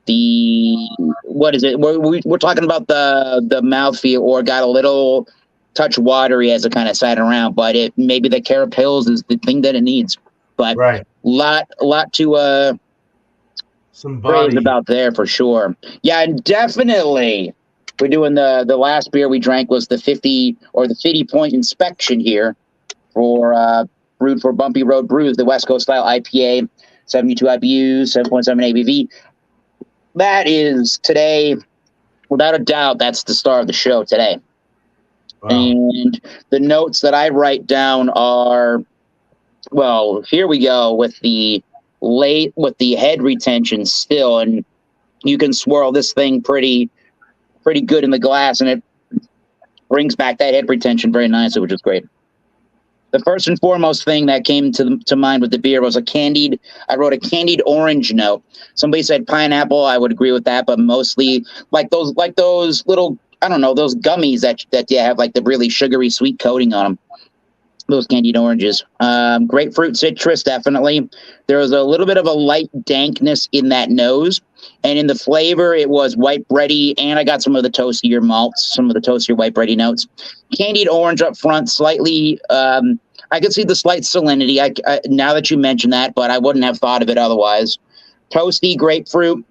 what is it? We're talking about the mouthfeel, or got a little touch watery as it kind of sat around, but maybe the Carapils is the thing that it needs. But Right. lot to Some praise body. about there for sure. Yeah, and definitely. We're doing the last beer we drank was the 50 or the 50 point inspection here for brewed for Bumpy Road Brews, the West Coast style IPA, 72 IBUs, 7.7 ABV. That is today, without a doubt, that's the star of the show today. Wow. And the notes that I write down are, well, here we go with the head retention still, and you can swirl this thing pretty good in the glass, and it brings back that head retention very nicely, which is great. The first and foremost thing that came to mind with the beer was I wrote a candied orange note. Somebody said pineapple. I would agree with that, but mostly like those little, I don't know, those gummies that you have like the really sugary sweet coating on them. Those candied oranges. Grapefruit citrus, definitely. There was a little bit of a light dankness in that nose. And in the flavor, it was white bready, and I got some of the toastier malts, some of the toastier white bready notes. Candied orange up front, slightly. I could see the slight salinity. Now that you mention that, but I wouldn't have thought of it otherwise. Toasty grapefruit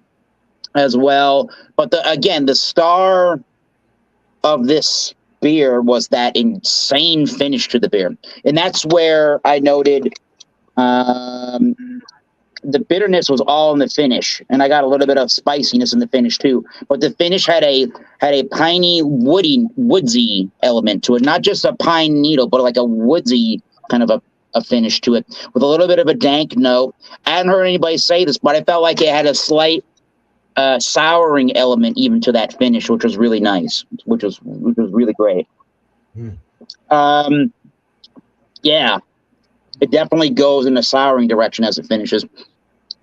as well. But the star of this beer was that insane finish to the beer, and that's where I noted the bitterness was all in the finish, and I got a little bit of spiciness in the finish too. But the finish had a piney, woodsy element to it, not just a pine needle, but like a woodsy kind of a finish to it, with a little bit of a dank note. I hadn't heard anybody say this, but I felt like it had a slight souring element even to that finish, which was really nice, which was really great. Yeah, it definitely goes in a souring direction as it finishes.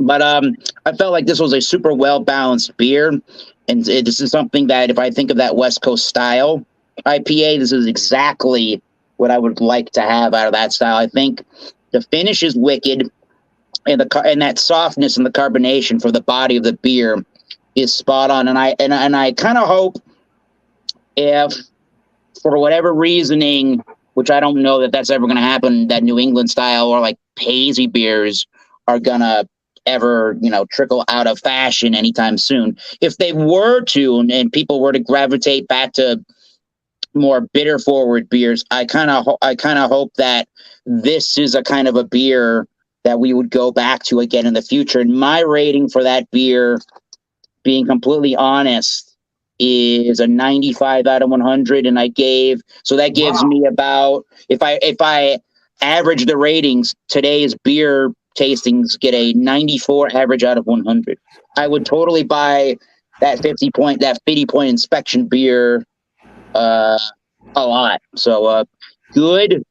But I felt like this was a super well-balanced beer, and this is something that if I think of that West Coast style IPA, this is exactly what I would like to have out of that style. I think the finish is wicked, and that softness and the carbonation for the body of the beer is spot on. And I kind of hope, if for whatever reasoning, which I don't know that that's ever going to happen, that New England style or like hazy beers are going to ever, trickle out of fashion anytime soon. If they were to, and people were to gravitate back to more bitter forward beers, I kind of hope that this is a kind of a beer that we would go back to again in the future. And my rating for that beer, being completely honest, is a 95 out of 100, and that gives me about, if I average the ratings, today's beer tastings get a 94 average out of 100. I would totally buy that 50 point inspection beer a lot. So good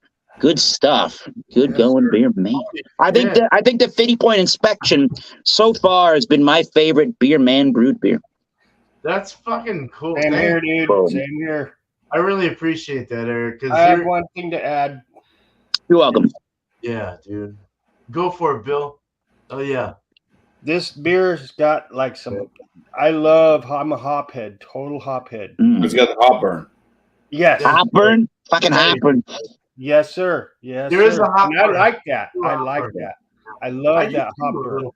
stuff. Good going beer, man. I think the 50 point inspection so far has been my favorite beer man brewed beer. That's fucking cool. Same here, dude. Boom. Same here. I really appreciate that, Eric. I have one thing to add. You're welcome. Yeah, dude. Go for it, Bill. Oh, yeah. This beer's got like some. I'm a hophead, total hophead. It's got the hop burn. Yes. Hop burn? Fucking hop burn. Yes, sir. Yes, There is a hop burn. I burn. like that. I like that. I love that hop burn.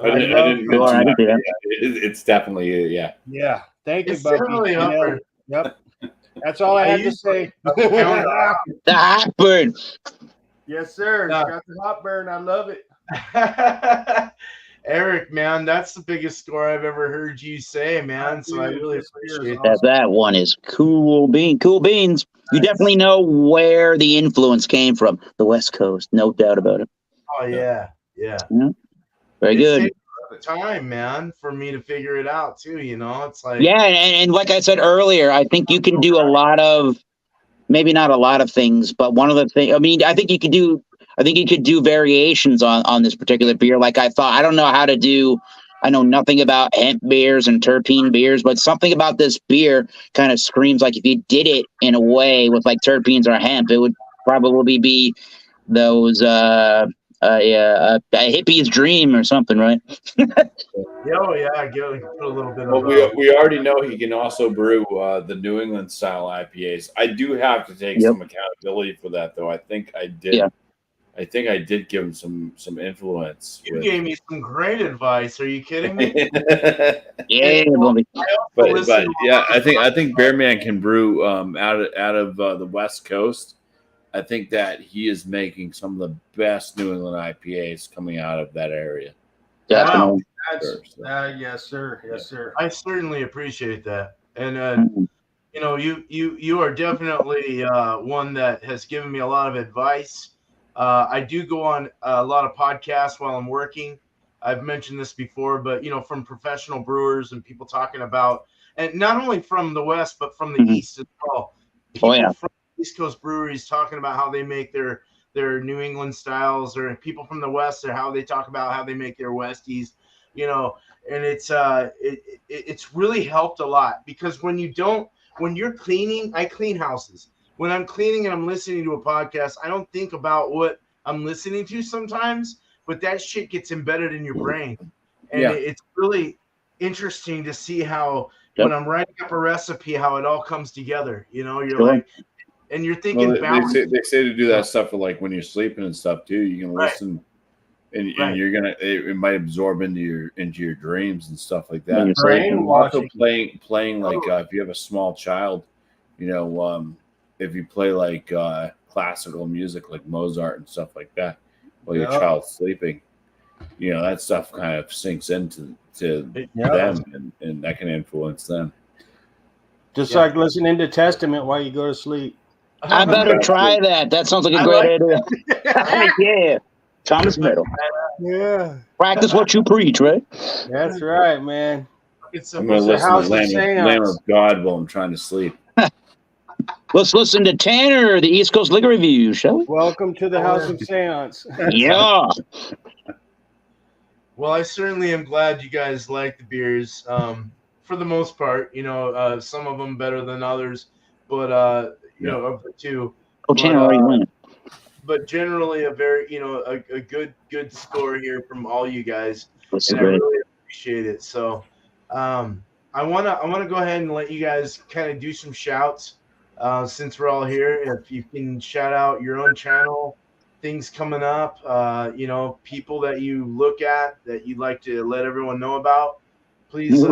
I didn't mention I that. did that. Yeah, it's definitely, yeah. Yeah. Thank you, It's Bumpy. definitely up there. Yep. That's all I had to say. The hop burn. Yes, sir. Yeah. It's got the hop burn. I love it. Eric, man, that's the biggest score I've ever heard you say, man. So I really appreciate Awesome. That one is cool beans. You definitely know where the influence came from. The West Coast, no doubt about it. Oh, yeah. Yeah. Very good. It takes time, man, for me to figure it out, too. It's like. Yeah, and like I said earlier, I think you can do a lot of, maybe not a lot of things, but one of the things, I think you could do variations on this particular beer. Like I don't know how to do, I know nothing about hemp beers and terpene beers, but something about this beer kind of screams like if you did it in a way with like terpenes or hemp, it would probably be those a hippie's dream or something, right? Yeah, oh yeah, I get put a little bit Well, of. we already know he can also brew the New England style IPAs. I do have to take Yep. some accountability for that, though. I think I did. Yeah. I think I did give him some influence. You gave me some great advice. Are you kidding me? Yeah, Bumpy. but yeah, I think Bearman can brew out of the West Coast. I think that he is making some of the best New England IPAs coming out of that area. Definitely. Yes, sir. Yes, sir. I certainly appreciate that, and Mhm. you know, you are definitely one that has given me a lot of advice. I do go on a lot of podcasts while I'm working. I've mentioned this before, but you know, from professional brewers and people talking about, and not only from the West, but from the Mhm. East as well. People Oh, yeah. from East Coast breweries talking about how they make their New England styles, or people from the West, or how they talk about how they make their Westies. You know, and it's really helped a lot, because when you're cleaning, I clean houses. When I'm cleaning and I'm listening to a podcast, I don't think about what I'm listening to sometimes, but that shit gets embedded in your brain. And Yeah. it's really interesting to see how Yep. when I'm writing up a recipe, how it all comes together. You know, you're Sure. like, and you're thinking Well, balance. they say to do that stuff for like when you're sleeping and stuff too. You can Right. listen, and Right. you're gonna it might absorb into your dreams and stuff like When that. you're sleeping. And also Brainwashing. playing like if you have a small child, you know, if you play like classical music like Mozart and stuff like that while your Yeah. child's sleeping, you know, that stuff kind of sinks into Yeah. them, and that can influence them. Just Yeah. like listening to Testament while you go to sleep. I better try that. That sounds like a I great like idea. Heck yeah. Thomas Middle. Yeah. Practice what you preach, right? That's right, man. It's I'm going to simple. the listen House to of Lamb Seance. of God while I'm trying to sleep. Let's listen to Tanner, the East Coast Liquor Review, shall we? Welcome to the House of Seance. Yeah. Well, I certainly am glad you guys like the beers. For the most part, you know, some of them better than others, but you know, of the two. Oh, Tanner already went. But generally, a very, you know, a good score here from all you guys, This is and I great. really appreciate it. So, I wanna go ahead and let you guys kind of do some shouts, since we're all here. If you can shout out your own channel, things coming up, you know, people that you look at that you'd like to let everyone know about, please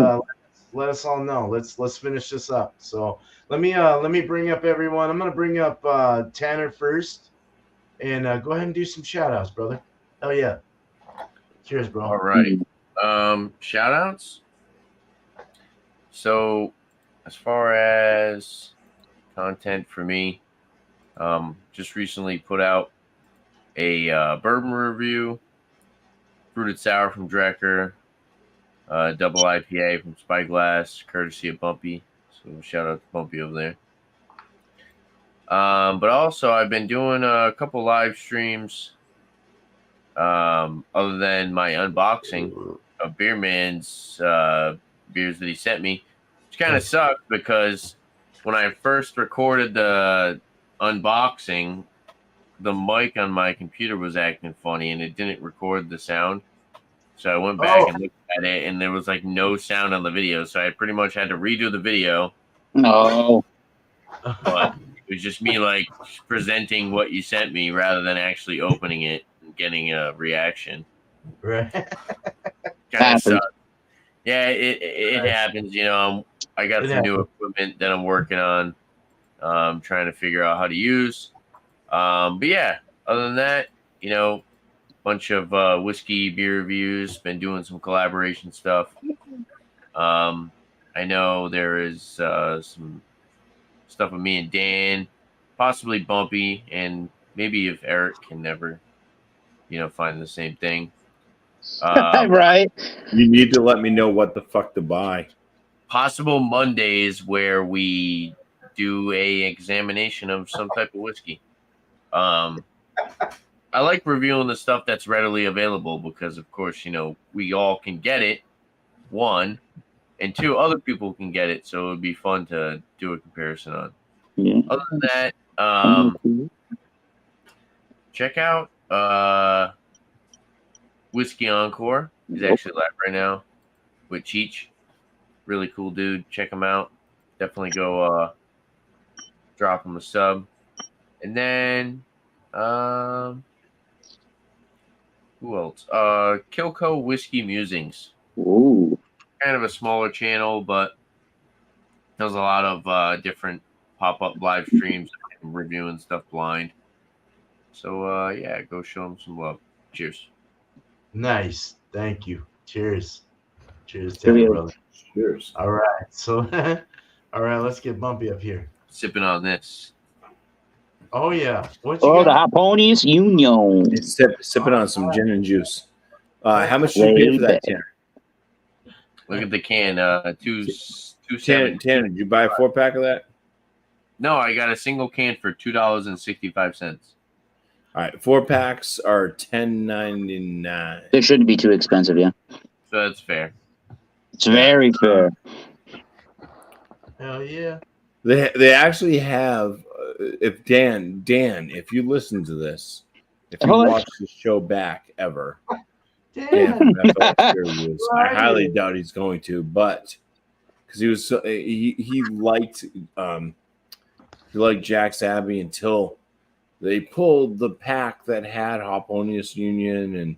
let us all know. Let's finish this up. So let me bring up everyone. I'm gonna bring up Tanner first, and go ahead and do some shout outs, brother. Oh yeah. Cheers, bro. All right. Shout outs. So as far as content for me, just recently put out a bourbon review, fruited sour from Drecker, double IPA from Spyglass, courtesy of Bumpy. So shout out to Bumpy over there. But also I've been doing a couple live streams, other than my unboxing of Beerman's beers that he sent me, which kind of sucked because when I first recorded the unboxing, the mic on my computer was acting funny and it didn't record the sound. So I went back and looked at it, and there was like no sound on the video. So I pretty much had to redo the video. No. But it was just me like presenting what you sent me rather than actually opening it and getting a reaction. Right. Kind of sucks. Yeah, it happens. You know, I got some new equipment that I'm working on, trying to figure out how to use. But yeah, other than that, you know, bunch of whiskey beer reviews. Been doing some collaboration stuff. I know there is some stuff with me and Dan, possibly Bumpy, and maybe if Eric can never, you know, find the same thing. Right. You need to let me know what the fuck to buy. Possible Mondays where we do a examination of some type of whiskey. I like reviewing the stuff that's readily available because, of course, you know, we all can get it, one, and two, other people can get it, so it would be fun to do a comparison on. Yeah. Other than that, check out Whiskey Encore. He's actually live right now with Cheech. Really cool dude. Check him out. Definitely go drop him a sub. And then who else? Kilco Whiskey Musings. Ooh. Kind of a smaller channel, but does a lot of different pop-up live streams and reviewing stuff blind. So yeah, go show him some love. Cheers. Nice. Thank you. Cheers. Cheers, Here we Tanner, go. brother. Cheers. All right. So, all right, let's get bumpy up here. Sipping on this. Oh, yeah. What you Oh, the got? Harponious Union. It's sipping on some gin and juice. How much did you pay for that, Tanner? Look at the can. Two Tanner, did you buy a 4-pack of that? No, I got a single can for $2.65. All right, 4 packs are $10.99. It shouldn't be too expensive, yeah. So that's fair. It's very fair. Hell yeah. They actually have. If Dan, if you listen to this, if you Oh. watch the show back ever, Dan Damn. from FL Series, I highly doubt he's going to, but because he was he liked Jack's Abbey until they pulled the pack that had Harponious Union and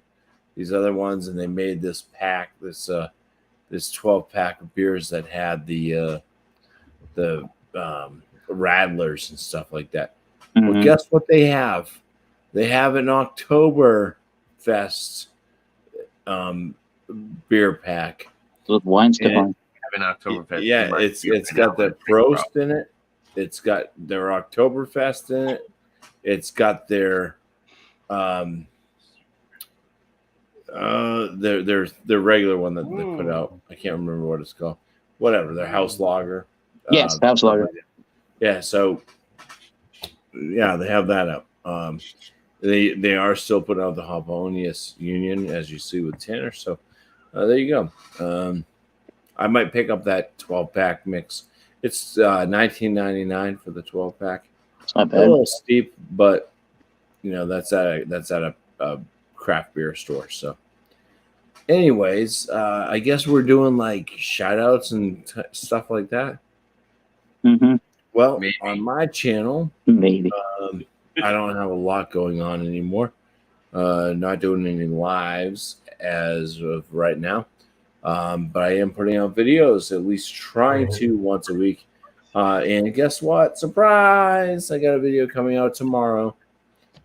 these other ones, and they made this pack, this 12-pack of beers that had the Radlers and stuff like that. Well, guess what they have? They have an Oktoberfest beer pack. With wine stuff And- on. Have an Oktoberfest. Yeah, it's got the Prost in it. It's got their Oktoberfest in it. It's got their their regular one that they put out. I can't remember what it's called. Whatever, their house lager. Yes, house lager. Yeah, so yeah, they have that up. They are still putting out the Harponious Union, as you see with Tanner. So there you go. I might pick up that 12-pack mix. It's $19.99 for the 12-pack. It's not A bad. little steep, but you know that's at a craft beer store. So, anyways, I guess we're doing like shout outs and stuff like that. Mm-hmm. Well, Maybe. on my channel, Maybe. I don't have a lot going on anymore. Not doing any lives as of right now. But I am putting out videos, at least trying to once a week. And guess what? Surprise! I got a video coming out tomorrow.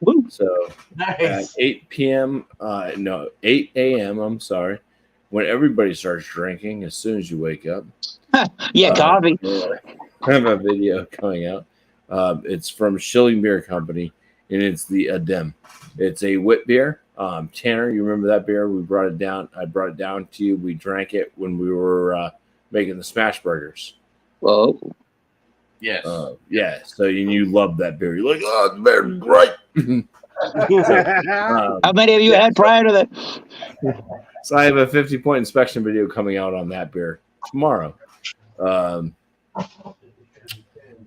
Woo. So at Nice. 8 p.m. 8 a.m. I'm sorry. When everybody starts drinking, as soon as you wake up. Yeah, coffee. I have a video coming out. It's from Schilling Beer Company, and it's the Adem. It's a wit beer. Tanner, you remember that beer? We brought it down. I brought it down to you. We drank it when we were making the smash burgers. Whoa. Yes. Yeah. So you love that beer. You're like, oh, the beer's great. How many of you had prior to that? So I have a 50-point inspection video coming out on that beer tomorrow.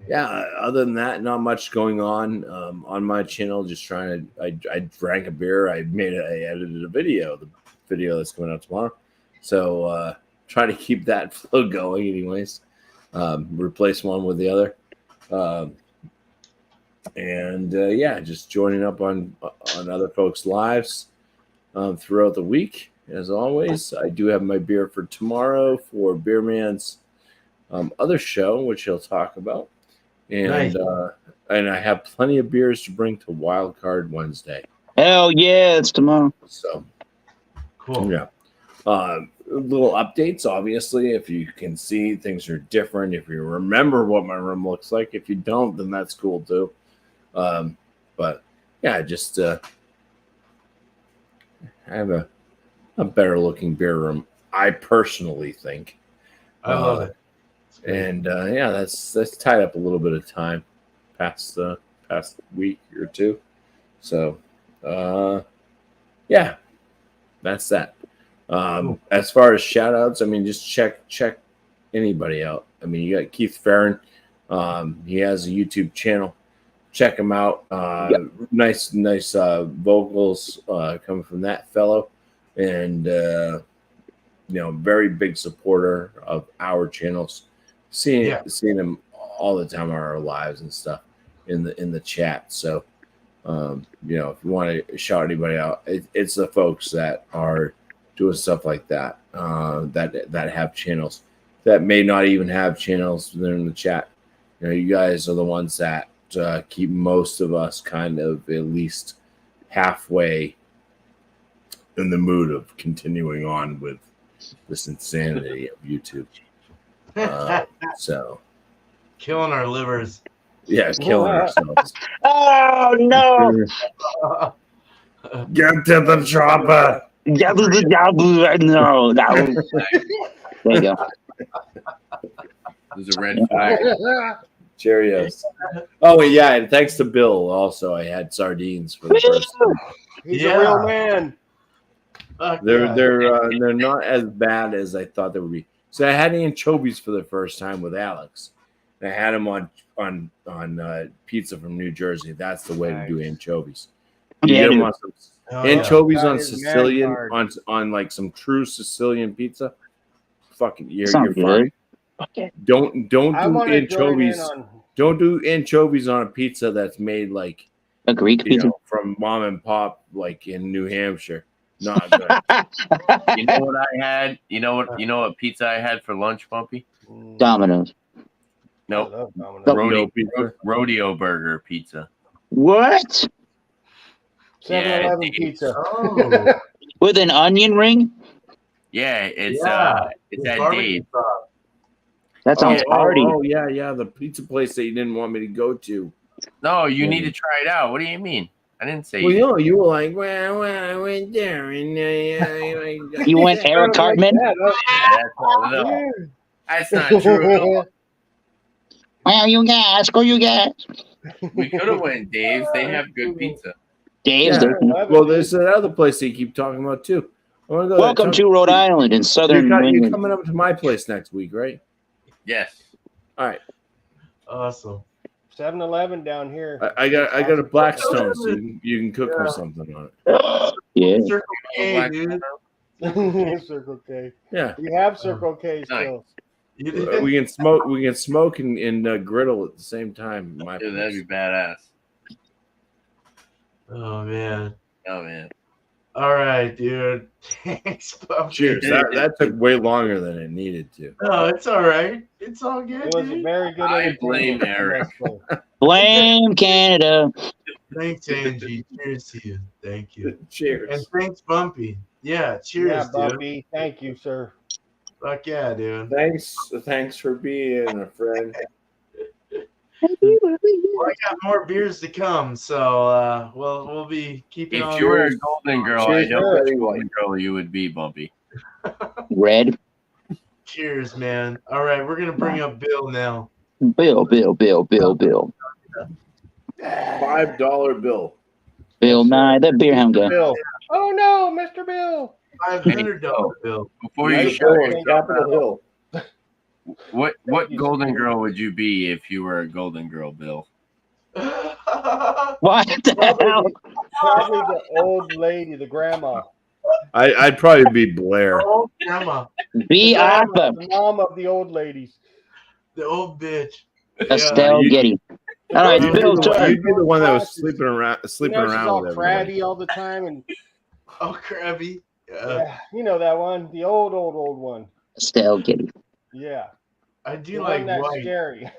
Yeah, other than that, not much going on my channel. Just trying to, I drank a beer. I edited a video, the video that's coming out tomorrow. So try to keep that flow going anyways. Replace one with the other. Yeah, just joining up on other folks' lives throughout the week. As always, I do have my beer for tomorrow for Beerman's other show, which he'll talk about. And Nice. And I have plenty of beers to bring to Wild Card Wednesday. Hell yeah, it's tomorrow. So Cool. yeah. Little updates, obviously. If you can see, things are different. If you remember what my room looks like, if you don't, then that's cool too. But yeah, just I have a better looking beer room, I personally think. I love it. And yeah, that's tied up a little bit of time past week or two. So yeah, that's that. As far as shout outs, I mean, just check anybody out. I mean, you got Keith Farron. He has a YouTube channel. Check him out. Nice vocals coming from that fellow. and very big supporter of our channels. Seeing him all the time on our lives and stuff in the chat. So if you want to shout anybody out, it's the folks that are doing stuff like that, that have channels that may not even have channels. They're in the chat. You guys are the ones that keep most of us kind of at least halfway in the mood of continuing on with this insanity of YouTube. So killing our livers. Yeah, killing ourselves. Oh no! Get to the chopper. No. There you go. There's a red flag. Cheerios. Oh yeah, and thanks to Bill. Also, I had sardines for the first time. He's a real man. They're not as bad as I thought they would be. So I had anchovies for the first time with Alex. I had them on pizza from New Jersey. That's the way to do anchovies. You get them on some anchovies on Sicilian on like some true Sicilian pizza. Fucking you're fine. Okay. Don't do anchovies. Don't do anchovies on a pizza that's made like a Greek pizza from mom and pop, like in New Hampshire. Not good. You know what I had? You know what pizza I had for lunch, Bumpy? Domino's. Nope. Rodeo burger pizza. What? 7-Eleven pizza. Oh. With an onion ring? Yeah, it's at Dave's. That sounds hearty. Oh yeah, the pizza place that you didn't want me to go to. No, you need to try it out. What do you mean? I didn't say. Well, you were like, well, I went there, and you went Eric Cartman. That's not true. Well, you guys, We could have went Dave's. They have good pizza. Dave's. Yeah. Well, there's another place they keep talking about too. Welcome to Rhode Island in southern New England. You're coming up to my place next week, right? Yes. All right. Awesome. 7-Eleven down here. I got a Blackstone, so you can cook me something on it. Yeah. Circle K, dude. Circle K. Yeah. We have Circle K still. We can smoke. We can smoke and griddle at the same time. Dude, that'd be badass. Oh man. Oh, all right, dude. Thanks, Bumpy. Cheers. That took way longer than it needed to. No, it's all right. It's all good. It was a very good. I blame Eric. Blame Canada. Thanks, Angie. Cheers to you. Thank you. Cheers. And thanks, Bumpy. Yeah, cheers, yeah, dude. Bumpy. Thank you, sir. Fuck yeah, dude. Thanks for being a friend. Well, I got more beers to come, so we'll be keeping on. If you were a golden girl, I know which golden girl you would be, Bumpy. Red. Cheers, man. All right, we're gonna bring up Bill now. Bill. $5 bill. Bill Nye, the beer hound guy. Bill. Oh no, Mr. Bill. $500 bill. Before you show Capitol Hill. What golden girl would you be if you were a golden girl, Bill? What the hell? Probably the old lady, the grandma. I'd probably be Blair. Oh, grandma. Be Arthur. The mom of the old ladies. The old bitch. Estelle Getty. All right, Bill's turn. You'd be the one that was sleeping around She's all with crabby everybody. all the time, and Oh, crabby. yeah, you know that one, the old one. Estelle Getty. Yeah, I do the like one that's white. scary.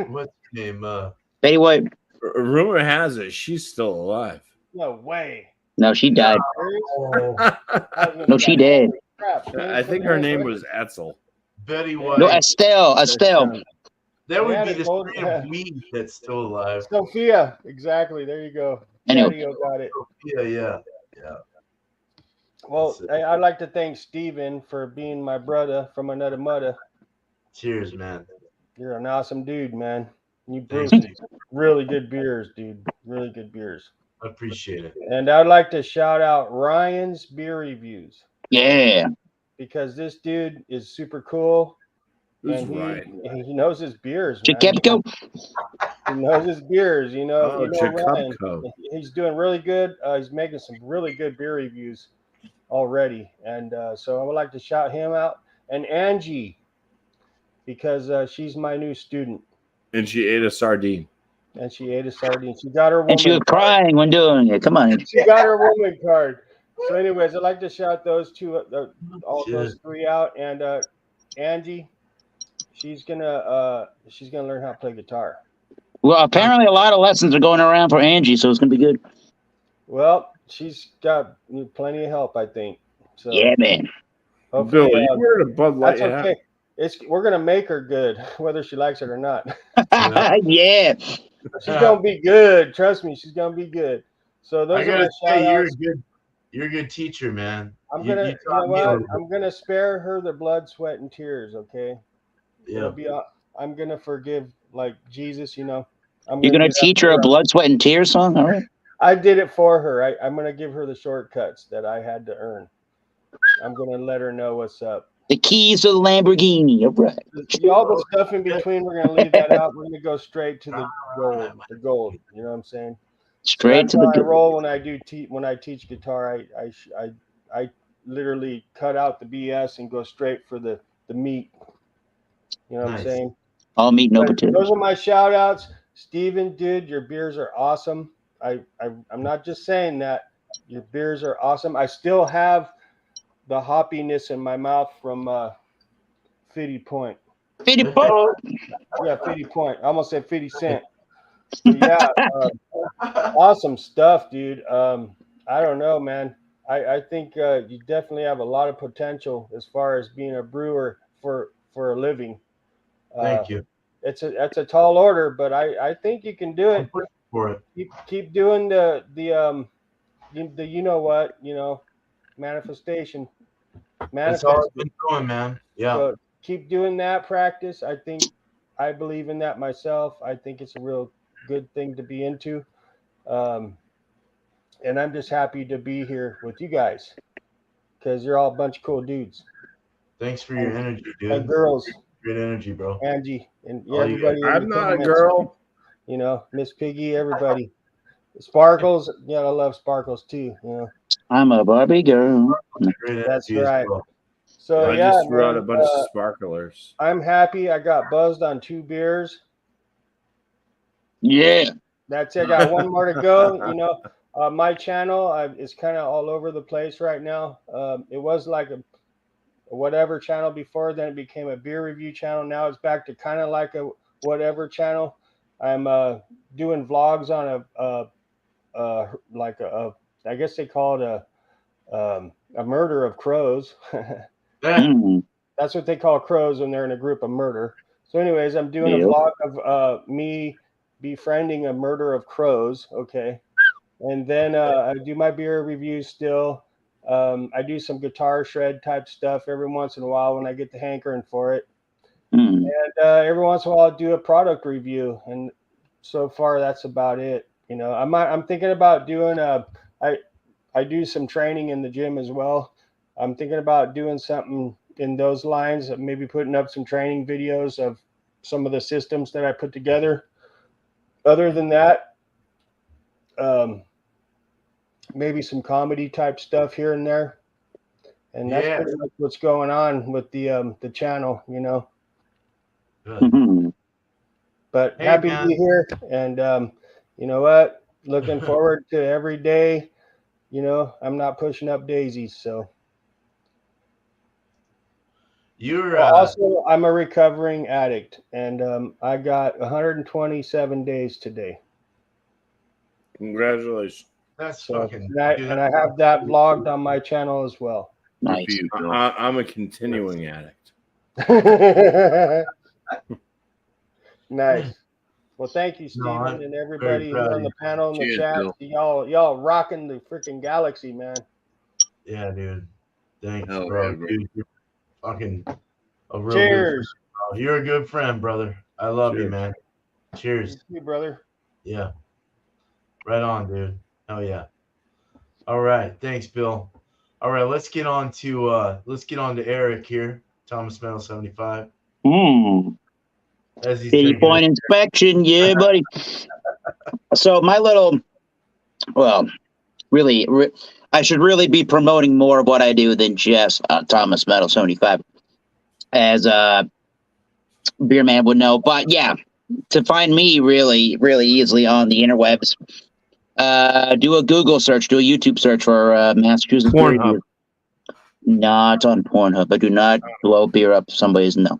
What's her name? Betty White. Rumor has it she's still alive. No way. No, she died. Oh, No, she did. Crap. I think her name was Etzel. Betty White. No, Estelle. That would Yeah, be the the old- strain of weed that's still alive. Sophia. Exactly. There you go. I know. Daddy-o got it. Yeah. Well, I'd like to thank Steven for being my brother from another mother. Cheers, man. You're an awesome dude, man. You brew Thank you. really good beers, dude. Really good beers. I appreciate it. And I'd like to shout out Ryan's Beer Reviews Yeah. because this dude is super cool. Who's And Ryan? he knows his beers, man. Chikepko. He knows his beers, you know. Oh, Ryan. Chikepko. He's doing really good. He's making some really good beer reviews. already. And so I would like to shout him out. And Angie, because she's my new student. And she ate a sardine. And she ate a sardine. She got her woman And she was card. crying when doing it. Come on. She got her woman card. So, anyways, I'd like to shout those two, all Shit. those three out. And Angie, she's gonna learn how to play guitar. Well, apparently a lot of lessons are going around for Angie, so it's gonna be good. Well, she's got plenty of help, I think. So Yeah, man. hopefully, Bill, you wear a Bud Light that's hat. okay. We're gonna make her good, whether she likes it or not. Yeah. She's gonna be good. Trust me, she's gonna be good. So I those are my gotta say, shout-outs. you're a good teacher, man. I'm You gonna, you taught know me a what? little bit. I'm gonna spare her the blood, sweat, and tears. Okay. Yeah. I'm gonna forgive like Jesus. You're gonna teach her a blood, sweat, and tears song? All right. I did it for her. I'm gonna give her the shortcuts that I had to earn. I'm gonna let her know what's up. The keys to the Lamborghini. All right. All the stuff in between, we're gonna leave that out. We're gonna go straight to the gold. The gold. You know what I'm saying? Straight to the I good. roll when I do when I teach guitar. I literally cut out the BS and go straight for the meat. You know what I'm saying? All meat, no But potatoes. those are my shout outs. Steven, dude, your beers are awesome. I'm not just saying that. Your beers are awesome. I still have the hoppiness in my mouth from Fiddy Point. Fiddy Point. Yeah, Fiddy Point. I almost said 50 Cent. But yeah, awesome stuff, dude. I don't know, man. I think you definitely have a lot of potential as far as being a brewer for a living. Thank you. That's a tall order, but I think you can do it. For it. Keep doing the you know what, manifestation. That's all I've been doing, man. Yeah. So keep doing that practice. I believe in that myself. I think it's a real good thing to be into. And I'm just happy to be here with you guys because you're all a bunch of cool dudes. Thanks for your energy, dude. And girls. Great energy, bro. Angie and All you everybody. I'm not a girl. Miss Piggy, everybody. Sparkles, I love Sparkles too. I'm a Barbie girl. Great That's energy as right. well. So I just threw out a bunch of sparklers. I'm happy. I got buzzed on 2 beers. Yeah. That's it. I got one more to go. My channel is kind of all over the place right now. It was like a whatever channel before, then it became a beer review channel. Now it's back to kind of like a whatever channel. I'm doing vlogs on I guess they call it a murder of crows. That's what they call crows when they're in a group of murder. So anyways, I'm doing a vlog of me befriending a murder of crows. Okay. And then I do my beer reviews still. I do some guitar shred type stuff every once in a while when I get the hankering for it. And every once in a while I'll do a product review. And so far that's about it. I'm thinking about doing I do some training in the gym as well. I'm thinking about doing something in those lines, of maybe putting up some training videos of some of the systems that I put together. Other than that, maybe some comedy type stuff here and there. And that's pretty much what's going on with the channel, Good. But Hey, happy man. to be here. And you know what? Looking forward to every day. I'm not pushing up daisies. So You're also, I'm a recovering addict, and I got 127 days today. Congratulations. that's So, fucking. and I have that vlogged on my channel as well. Nice. I'm a continuing addict. Nice. Well, thank you, Steven, and everybody here on the panel and the Cheers, chat. Bill. Y'all rocking the freaking galaxy, man. Yeah, dude. Thanks, Hell bro. yeah, bro. Dude, you're fucking a real Cheers. good friend, bro. You're a good friend, brother. I love you, Cheers. man. Cheers. You, brother. Yeah. Right on, dude. Oh yeah. All right. Thanks, Bill. All right, let's get on to Eric here. Thomas Metal 75. As he's 50 taking point inspection. Yeah, buddy. So my little, well, really, I should really be promoting more of what I do than just Thomas Metal 75, as Beer Man would know. But yeah, to find me really, really easily on the interwebs, do a Google search, do a YouTube search for Massachusetts Beer Pornhub. Review. Not on Pornhub. I do not blow beer up somebody's no.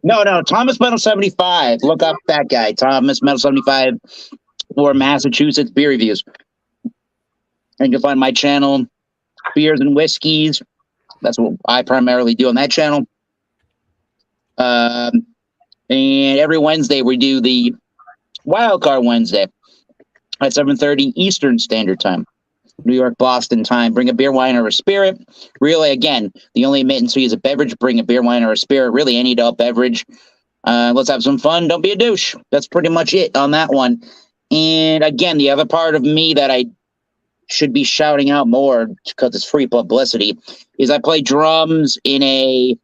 No, Thomas Metal 75. Look up that guy, Thomas Metal 75, for Massachusetts Beer Reviews. And you'll find my channel, Beers and Whiskeys. That's what I primarily do on that channel. And every Wednesday we do the Wildcard Wednesday at 7:30 Eastern Standard Time. New York, Boston time. Bring a beer, wine, or a spirit. Really, again, the only admittance fee is a beverage. Bring a beer, wine, or a spirit. Really, any adult beverage. Let's have some fun. Don't be a douche. That's pretty much it on that one. And again, the other part of me that I should be shouting out more because it's free publicity is I play drums in a,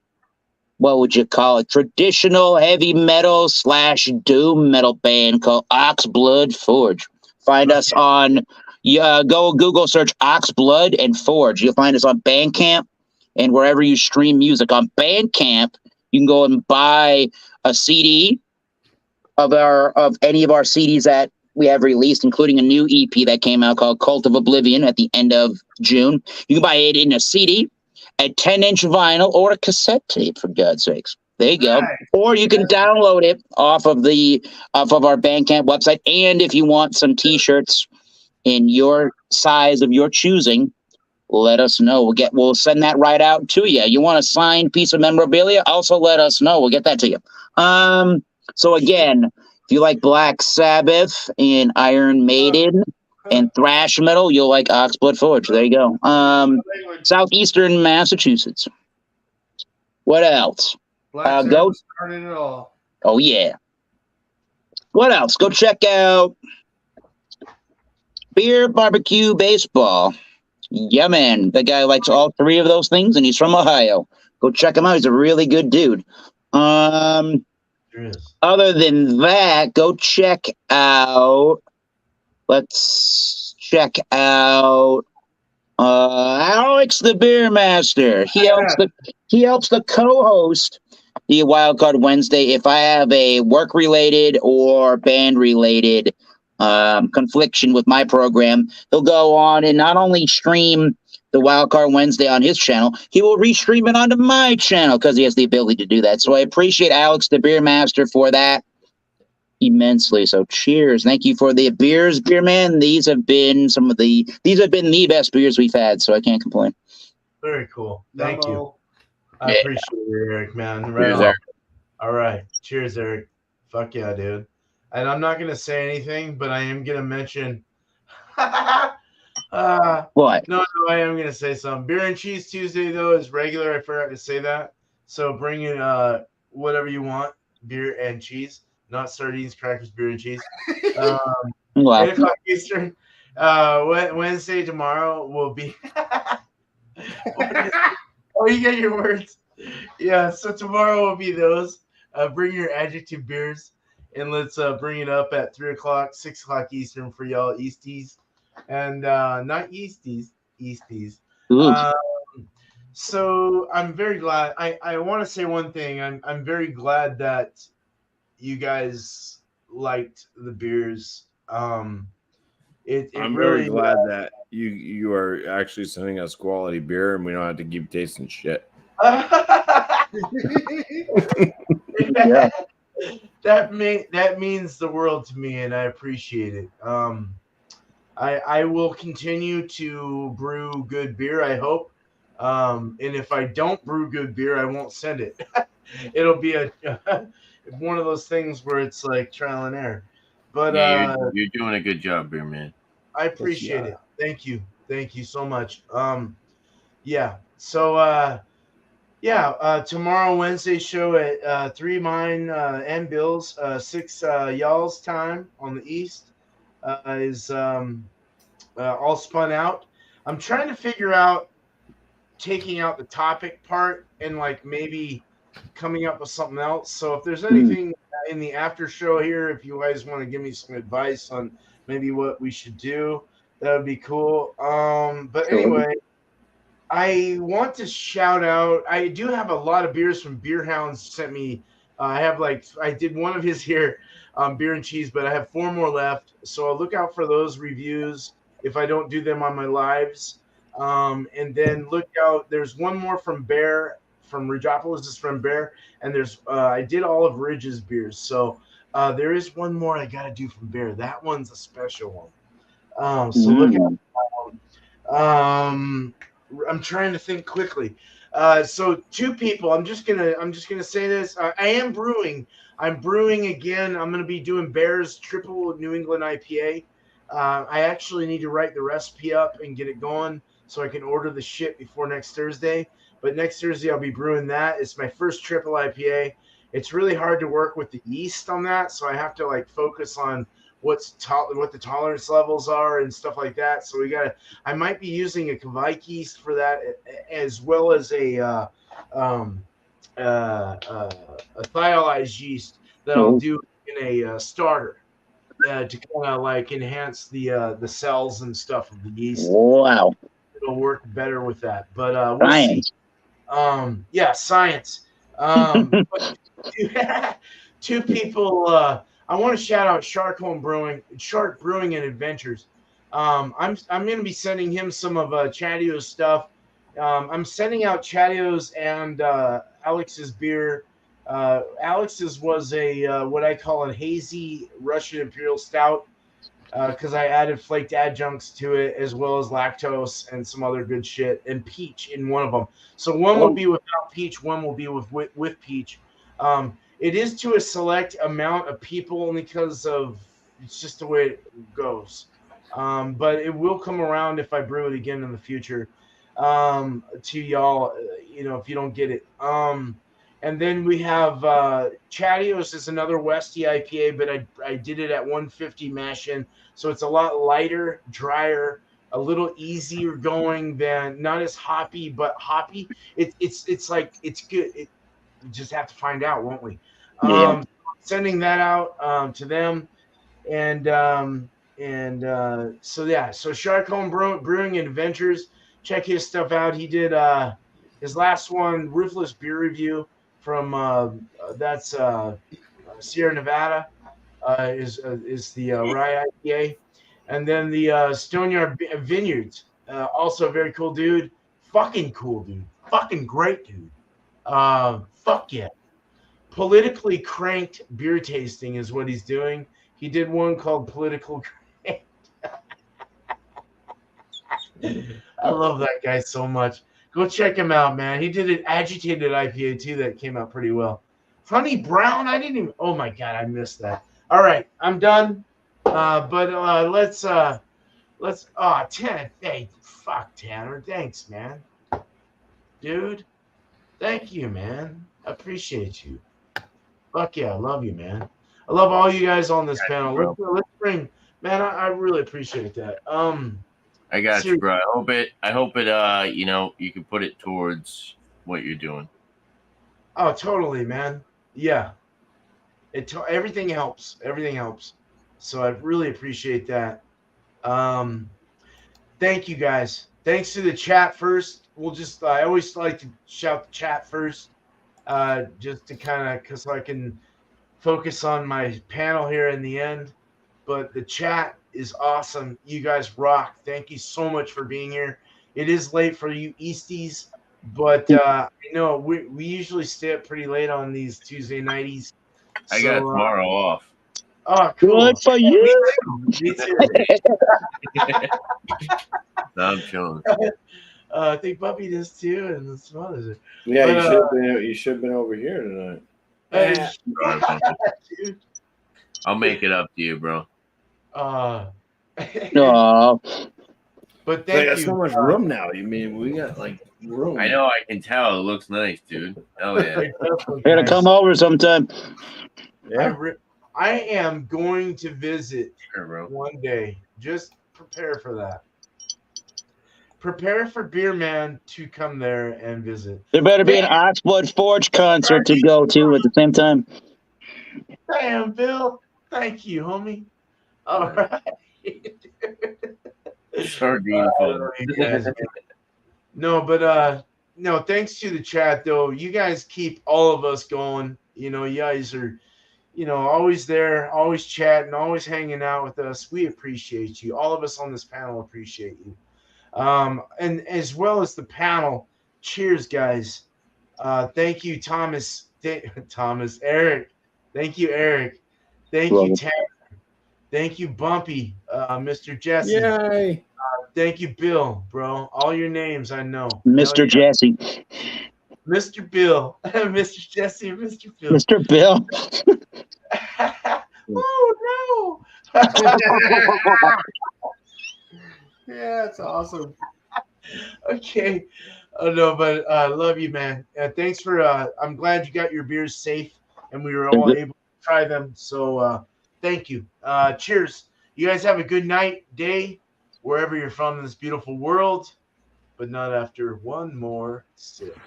what would you call it, traditional heavy metal / doom metal band called Oxblood Forge. Find us on... go Google search Oxblood and Forge. You'll find us on Bandcamp and wherever you stream music. On Bandcamp, you can go and buy a CD of any of our CDs that we have released, including a new EP that came out called Cult of Oblivion at the end of June. You can buy it in a CD, a 10-inch vinyl, or a cassette tape, for God's sakes. There you go. Nice. Or you can download it off of our Bandcamp website. And if you want some T-shirts in your size of your choosing, let us know. We'll send that right out to you. You want a signed piece of memorabilia? Also let us know. We'll get that to you. So again, if you like Black Sabbath and Iron Maiden and thrash metal, you'll like Oxblood Forge. There you go. Southeastern Massachusetts. What else? Black Go. Sabbath started it all. Oh yeah. What else? Go check out Beer, Barbecue, Baseball. Yeah, man. The guy likes all three of those things, and he's from Ohio. Go check him out. He's a really good dude. Other than that, go check out... Let's check out Alex the Beer Master. He helps the co-host the Wildcard Wednesday. If I have a work-related or band-related confliction with my program, he'll go on and not only stream the Wildcard Wednesday on his channel, he will restream it onto my channel because he has the ability to do that. So I appreciate Alex the Beer Master for that immensely. So cheers. Thank you for the beers, Beer Man. These have been the best beers we've had, so I can't complain. Very cool. Thank you. I appreciate it, Eric, man. Right Cheers, on. Eric. All right. Cheers, Eric. Fuck yeah, dude. And I'm not gonna say anything, but I am gonna mention What? No, I am gonna say something. Beer and Cheese Tuesday though is regular. I forgot to say that. So bring in whatever you want, beer and cheese, not sardines, crackers, beer and cheese. 8 o'clock Eastern. Wednesday tomorrow will be. Oh, you get your words. Yeah. So tomorrow will be those. Bring your adjective beers, and let's bring it up at 3 o'clock, 6 o'clock Eastern for y'all Easties, and not Easties. So I'm very glad. I want to say one thing. I'm very glad that you guys liked the beers. I'm I'm really very glad that you are actually sending us quality beer and we don't have to keep tasting shit. Yeah. That means the world to me, and I appreciate it. I will continue to brew good beer, I hope. And if I don't brew good beer, I won't send it. It'll be one of those things where it's like trial and error. But yeah, you're doing a good job, Beer Man. I appreciate it. Thank you so much. Yeah. So tomorrow Wednesday show at 3 mine and Bill's 6 y'all's time on the east is all spun out. I'm trying to figure out taking out the topic part and like maybe coming up with something else. So if there's anything in the after show here, if you guys want to give me some advice on maybe what we should do, That would be cool. But Sure. anyway, I want to shout out. I do have a lot of beers from Beer Hounds sent me. I did one of his here, beer and cheese, but I have 4 more left. So I'll look out for those reviews if I don't do them on my lives. And then look out. There's one more from Bear, from Regopolis is from Bear, and there's I did all of Ridge's beers. So there is one more I got to do from Bear. That one's a special one. So look out. I'm trying to think quickly. So 2 people. I'm just gonna say this. I am brewing. I'm brewing again. I'm gonna be doing Bear's Triple New England IPA. I actually need to write the recipe up and get it going so I can order the shit before next Thursday. But next Thursday I'll be brewing that. It's my first triple IPA. It's really hard to work with the yeast on that, so I have to like focus on what the tolerance levels are and stuff like that. So I might be using a Kouch yeast for that, as well as a thiolized yeast that I'll do in a starter to kind of like enhance the cells and stuff of the yeast. Wow. It'll work better with that, but we'll see. Yeah, science. But 2 people. I want to shout out Shark Brewing and Adventures. I'm going to be sending him some of Chatio's stuff. I'm sending out Chatio's and Alex's beer. Alex's was a what I call a hazy Russian Imperial Stout because I added flaked adjuncts to it as well as lactose and some other good shit and peach in one of them. So one will be without peach, one will be with peach. It is to a select amount of people only because of it's just the way it goes. But it will come around if I brew it again in the future to y'all, if you don't get it. And then we have Chatio's is another Westy IPA, but I did it at 150 mash in. So it's a lot lighter, drier, a little easier going than not as hoppy, but hoppy. It's like it's good. We just have to find out, won't we? Sending that out to them, and so yeah. So Sharkholm Brewing and Adventures, check his stuff out. He did his last one, Ruthless Beer Review from that's Sierra Nevada, is the rye IPA, and then the Stoneyard Vineyards, also a very cool dude, fucking cool dude, fucking great dude. Fuck yeah. Politically cranked beer tasting is what he's doing. He did one called Political Cranked. I love that guy so much. Go check him out, man. He did an agitated IPA too that came out pretty well. Honey Brown, I didn't even. Oh my god, I missed that. All right, I'm done. But let's. Oh, hey, fuck Tanner. Thanks, man. Dude, thank you, man. I appreciate you. Fuck yeah, I love you, man. I love all you guys on this panel. Let's bring, man. I really appreciate that. I got you, bro. I hope it. You can put it towards what you're doing. Oh, totally, man. Yeah. Everything helps. Everything helps. So I really appreciate that. Thank you guys. Thanks to the chat first. I always like to shout the chat first, just to kind of, so I can focus on my panel here in the end. But the chat is awesome. You guys rock. Thank you so much for being here. It is late for you Easties, but we usually stay up pretty late on these Tuesday nighties. I got tomorrow off. Oh, cool. Good for you. Me too. No, I'm chilling. I think Bumpy does too, and some others. Yeah, you should have been over here tonight. Dude. I'll make it up to you, bro. No. But They thank got you. so much room now. You mean we got like room? I know. I can tell. It looks nice, dude. Oh yeah. Gotta come over sometime. Yeah. I am going to visit Sure, bro. one day. Just prepare for that. Prepare for Beer Man to come there and visit. There better be an Oxford Forge concert to go to at the same time. Damn, Bill. Thank you, homie. All right. Sardine food. You guys, man. No, but no, thanks to the chat though. You guys keep all of us going. You know, you guys are, always there, always chatting, always hanging out with us. We appreciate you. All of us on this panel appreciate you. And as well as the panel, cheers, guys. Thank you, Thomas. Thomas, Eric. Thank you, Eric. Thank you, Tanner. Thank you, Bumpy, Mr. Jesse. Yay. Thank you, Bill, bro. All your names I know. Mr. Jesse. Mr. Bill. Mr. Jesse and Mr. Bill. Mr. Bill. Oh, no. Yeah, it's awesome. Okay. Oh, no, but I love you, man. Thanks for I'm glad you got your beers safe and we were all able to try them. So thank you. Cheers. You guys have a good night, day, wherever you're from in this beautiful world, but not after one more sip,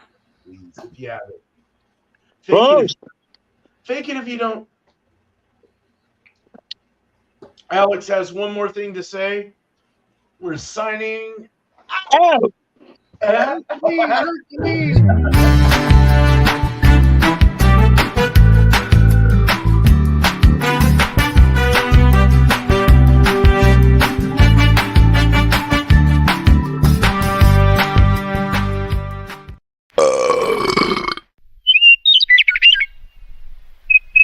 please, if you have it. Fake it if you don't. Alex has one more thing to say. We're signing out. Hercules.